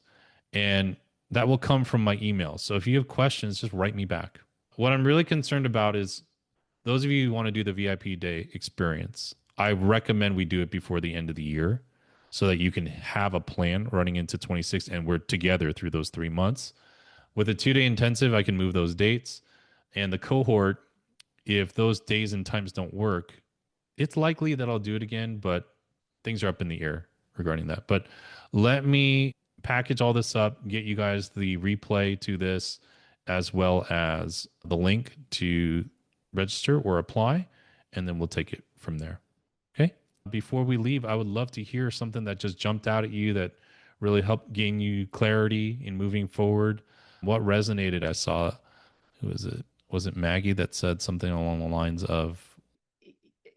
and that will come from my email. So if you have questions, just write me back. What I'm really concerned about is those of you who want to do the VIP day experience. I recommend we do it before the end of the year so that you can have a plan running into 26 and we're together through those 3 months. With a 2-day intensive, I can move those dates. And the cohort, if those days and times don't work, it's likely that I'll do it again, but things are up in the air regarding that. But let me package all this up, get you guys the replay to this, as well as the link to register or apply, and then we'll take it from there. Okay. Before we leave, I would love to hear something that just jumped out at you that really helped gain you clarity in moving forward. What resonated? I saw, who was it? Was it Maggie that said something along the lines of,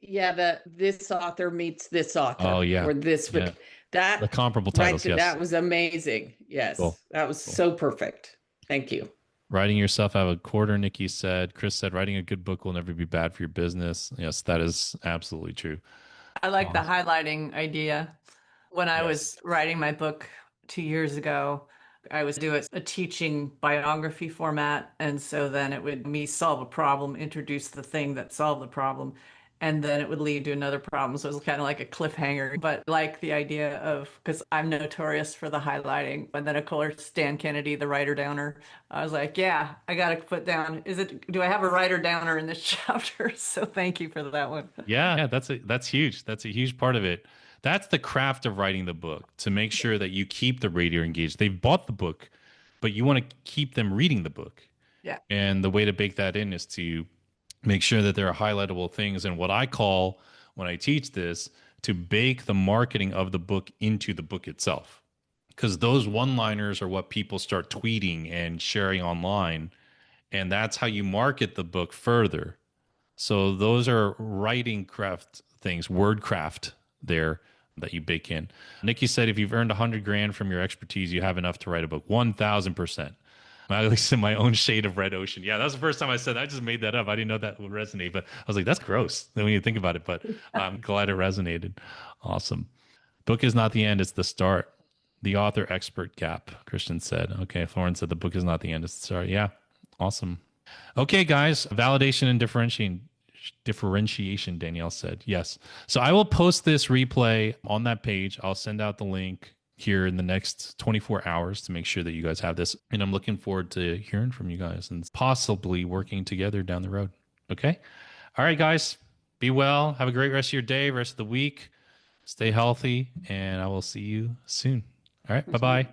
yeah, this author meets this author. oh yeah, or this yeah, that the comparable right titles? Yes, that was amazing. Yes, cool. That was Cool. so perfect. Thank you. Writing yourself out of a quarter, Nikki said. Chris said, writing a good book will never be bad for your business. Yes, that is absolutely true. I like the highlighting idea. When I was writing my book 2 years ago, I was doing a teaching biography format. And so then it would me solve a problem, introduce the thing that solved the problem, and then it would lead to another problem. So it was kind of like a cliffhanger, but like the idea of, because I'm notorious for the highlighting. And then of course, Stan Kennedy, the writer downer, I was like, yeah, I got to put down, do I have a writer downer in this chapter? So thank you for that one. Yeah, that's huge. That's a huge part of it. That's the craft of writing the book, to make sure that you keep the reader engaged. They've bought the book, but you want to keep them reading the book. Yeah. And the way to bake that in is to make sure that there are highlightable things. And what I call, when I teach this, to bake the marketing of the book into the book itself. Because those one-liners are what people start tweeting and sharing online. And that's how you market the book further. So those are writing craft things, word craft there that you bake in. Nikki said, if you've earned 100 grand from your expertise, you have enough to write a book. 1,000%. At least in my own shade of red ocean. Yeah, that was the first time I said that. I just made that up. I didn't know that would resonate, but I was like, that's gross when you think about it, but I'm glad it resonated. Awesome. Book is not the end, it's the start. The author expert gap, Christian said. Okay, Florence said the book is not the end, it's the start. Yeah, awesome. Okay, guys, validation and differentiation, Danielle said. Yes. So I will post this replay on that page. I'll send out the link here in the next 24 hours to make sure that you guys have this. And I'm looking forward to hearing from you guys and possibly working together down the road. Okay. All right, guys, be well. Have a great rest of your day, rest of the week. Stay healthy, and I will see you soon. All right. Bye-bye.